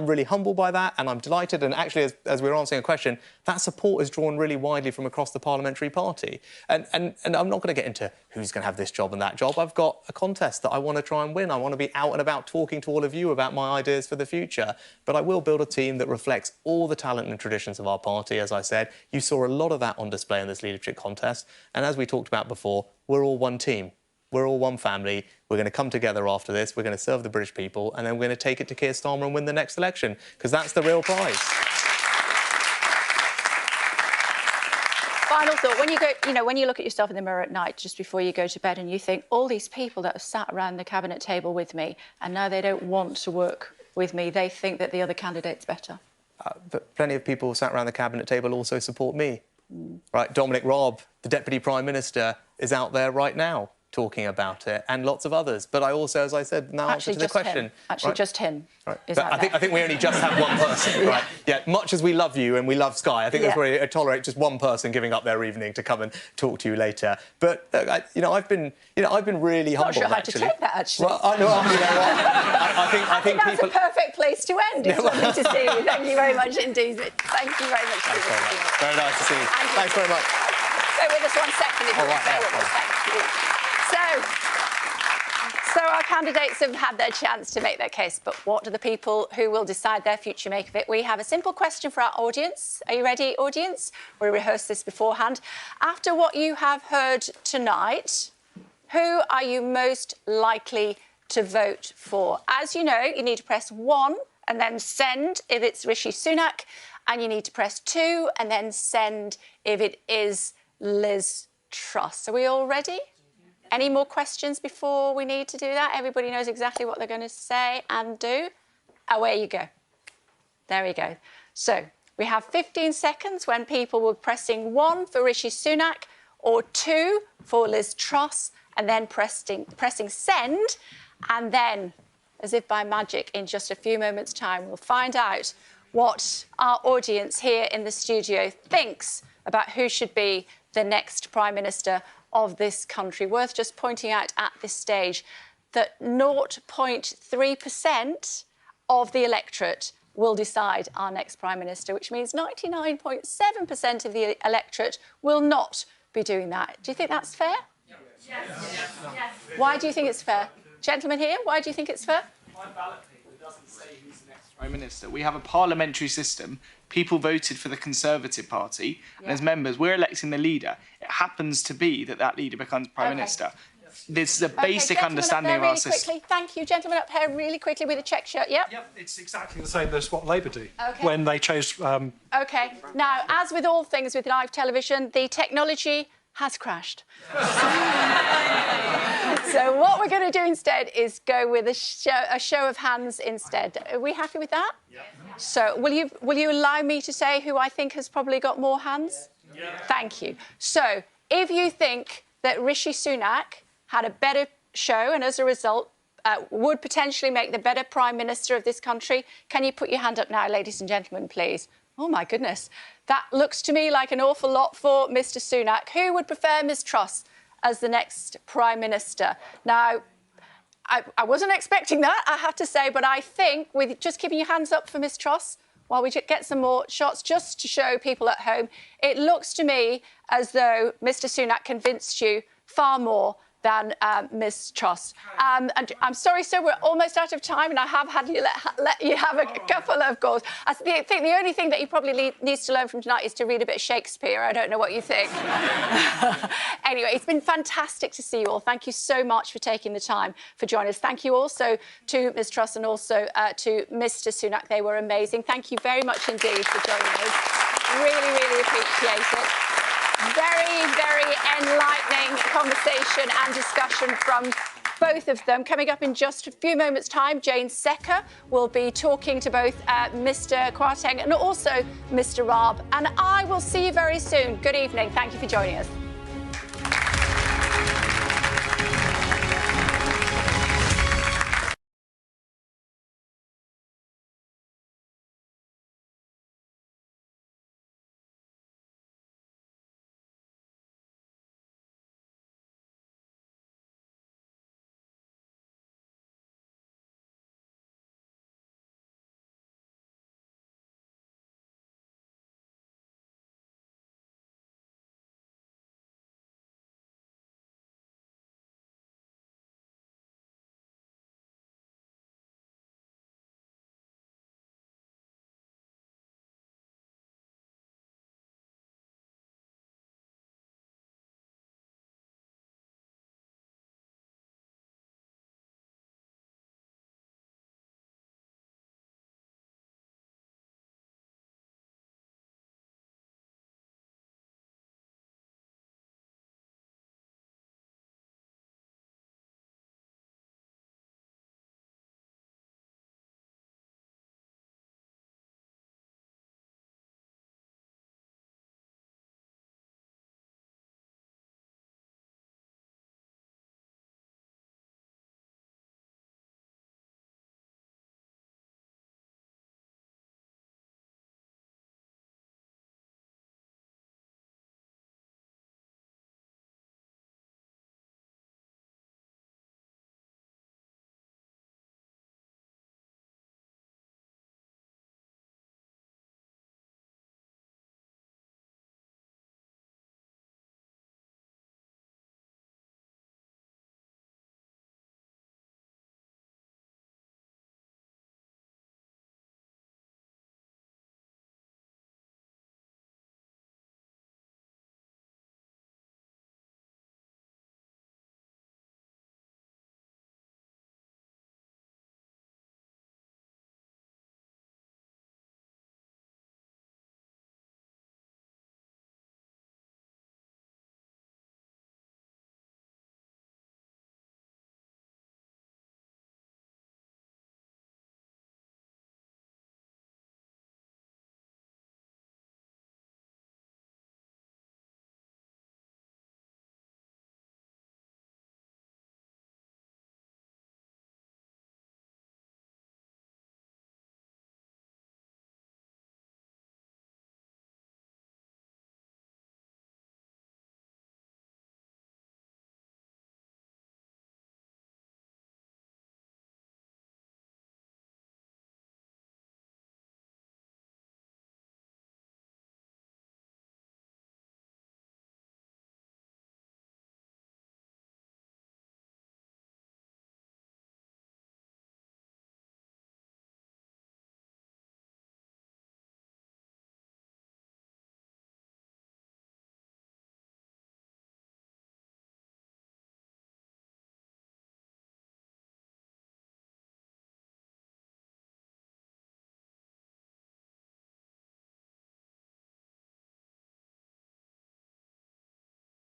really humbled by that, and I'm delighted. And actually, as we were answering a question, that support is drawn really widely from across the parliamentary party. And I'm not going to get into who's going to have this job and that job. I've got a contest that I want to try and win. I want to be out and about talking to all of you about my ideas for the future. But I will build a team that reflects all the talent and traditions of our party, as I said. You saw a lot of that on display in this leadership contest. And as we talked about before, we're all one team. We're all one family. We're going to come together after this. We're going to serve the British people, and then we're going to take it to Keir Starmer and win the next election, because that's the real prize. Final thought: when you go, when you look at yourself in the mirror at night just before you go to bed, and you think, all these people that have sat around the cabinet table with me, and now they don't want to work with me. They think that the other candidate's better. But plenty of people sat around the cabinet table also support me. Right, Dominic Raab, the Deputy Prime Minister, is out there right now talking about it, and lots of others. But I also, as I said, now answer to the question. Just him. Right. I think we only just have one person, right? Yeah, much as we love you and we love Sky, I think that's where we tolerate just one person giving up their evening to come and talk to you later. But I've been really humbled. Not sure how actually. to take that, actually. Well, I think that's a perfect place to end. It's lovely to see you. Thank you very much indeed. Thank you very much. Thanks very much. Very nice to see you. Thanks very much. Stay with us 1 second. If you will stay with us. Thank you. So our candidates have had their chance to make their case, but what do the people who will decide their future make of it? We have a simple question for our audience. Are you ready, audience? We rehearsed this beforehand. After what you have heard tonight, who are you most likely to vote for? As you know, you need to press 1 and then send if it's Rishi Sunak, and you need to press 2 and then send if it is Liz Truss. Are we all ready? Any more questions before we need to do that? Everybody knows exactly what they're going to say and do. Away you go. There we go. So we have 15 seconds when people were pressing 1 for Rishi Sunak or 2 for Liz Truss, and then pressing send. And then, as if by magic, in just a few moments' time, we'll find out what our audience here in the studio thinks about who should be the next Prime Minister of this country. Worth just pointing out at this stage that 0.3% of the electorate will decide our next Prime Minister, which means 99.7% of the electorate will not be doing that. Do you think that's fair? Yes. Why do you think it's fair? Gentlemen here, why do you think it's fair? My ballot paper doesn't say who's the next Prime Minister. We have a parliamentary system. People voted for the Conservative Party, and as members, we're electing the leader. It happens to be that leader becomes Prime Minister. This is a basic understanding of our system. Thank you. Gentlemen up here, really quickly with a check shirt. Yep, it's exactly the same as what Labour do when they chose... OK. Now, as with all things with live television, the technology has crashed. So what we're going to do instead is go with a show of hands instead. Are we happy with that? Yep. So will you allow me to say who I think has probably got more hands? Yeah. Thank you. So if you think that Rishi Sunak had a better show and as a result would potentially make the better Prime Minister of this country, can you put your hand up now, ladies and gentlemen, please? Oh, my goodness. That looks to me like an awful lot for Mr Sunak. Who would prefer Ms Truss as the next Prime Minister? Now, I wasn't expecting that, I have to say, but I think with just keeping your hands up for Ms Truss while we get some more shots just to show people at home, it looks to me as though Mr Sunak convinced you far more than Ms Truss. And I'm sorry, sir, we're almost out of time, and I have had you let you have a couple of goals. I think the only thing that he probably needs to learn from tonight is to read a bit of Shakespeare. I don't know what you think. Anyway, it's been fantastic to see you all. Thank you so much for taking the time for joining us. Thank you also to Ms Truss and also to Mr Sunak. They were amazing. Thank you very much indeed for joining us. Really, really appreciate it. Very, very enlightening conversation and discussion from both of them. Coming up in just a few moments' time, Jane Secker will be talking to both Mr Kwarteng and also Mr Raab. And I will see you very soon. Good evening. Thank you for joining us.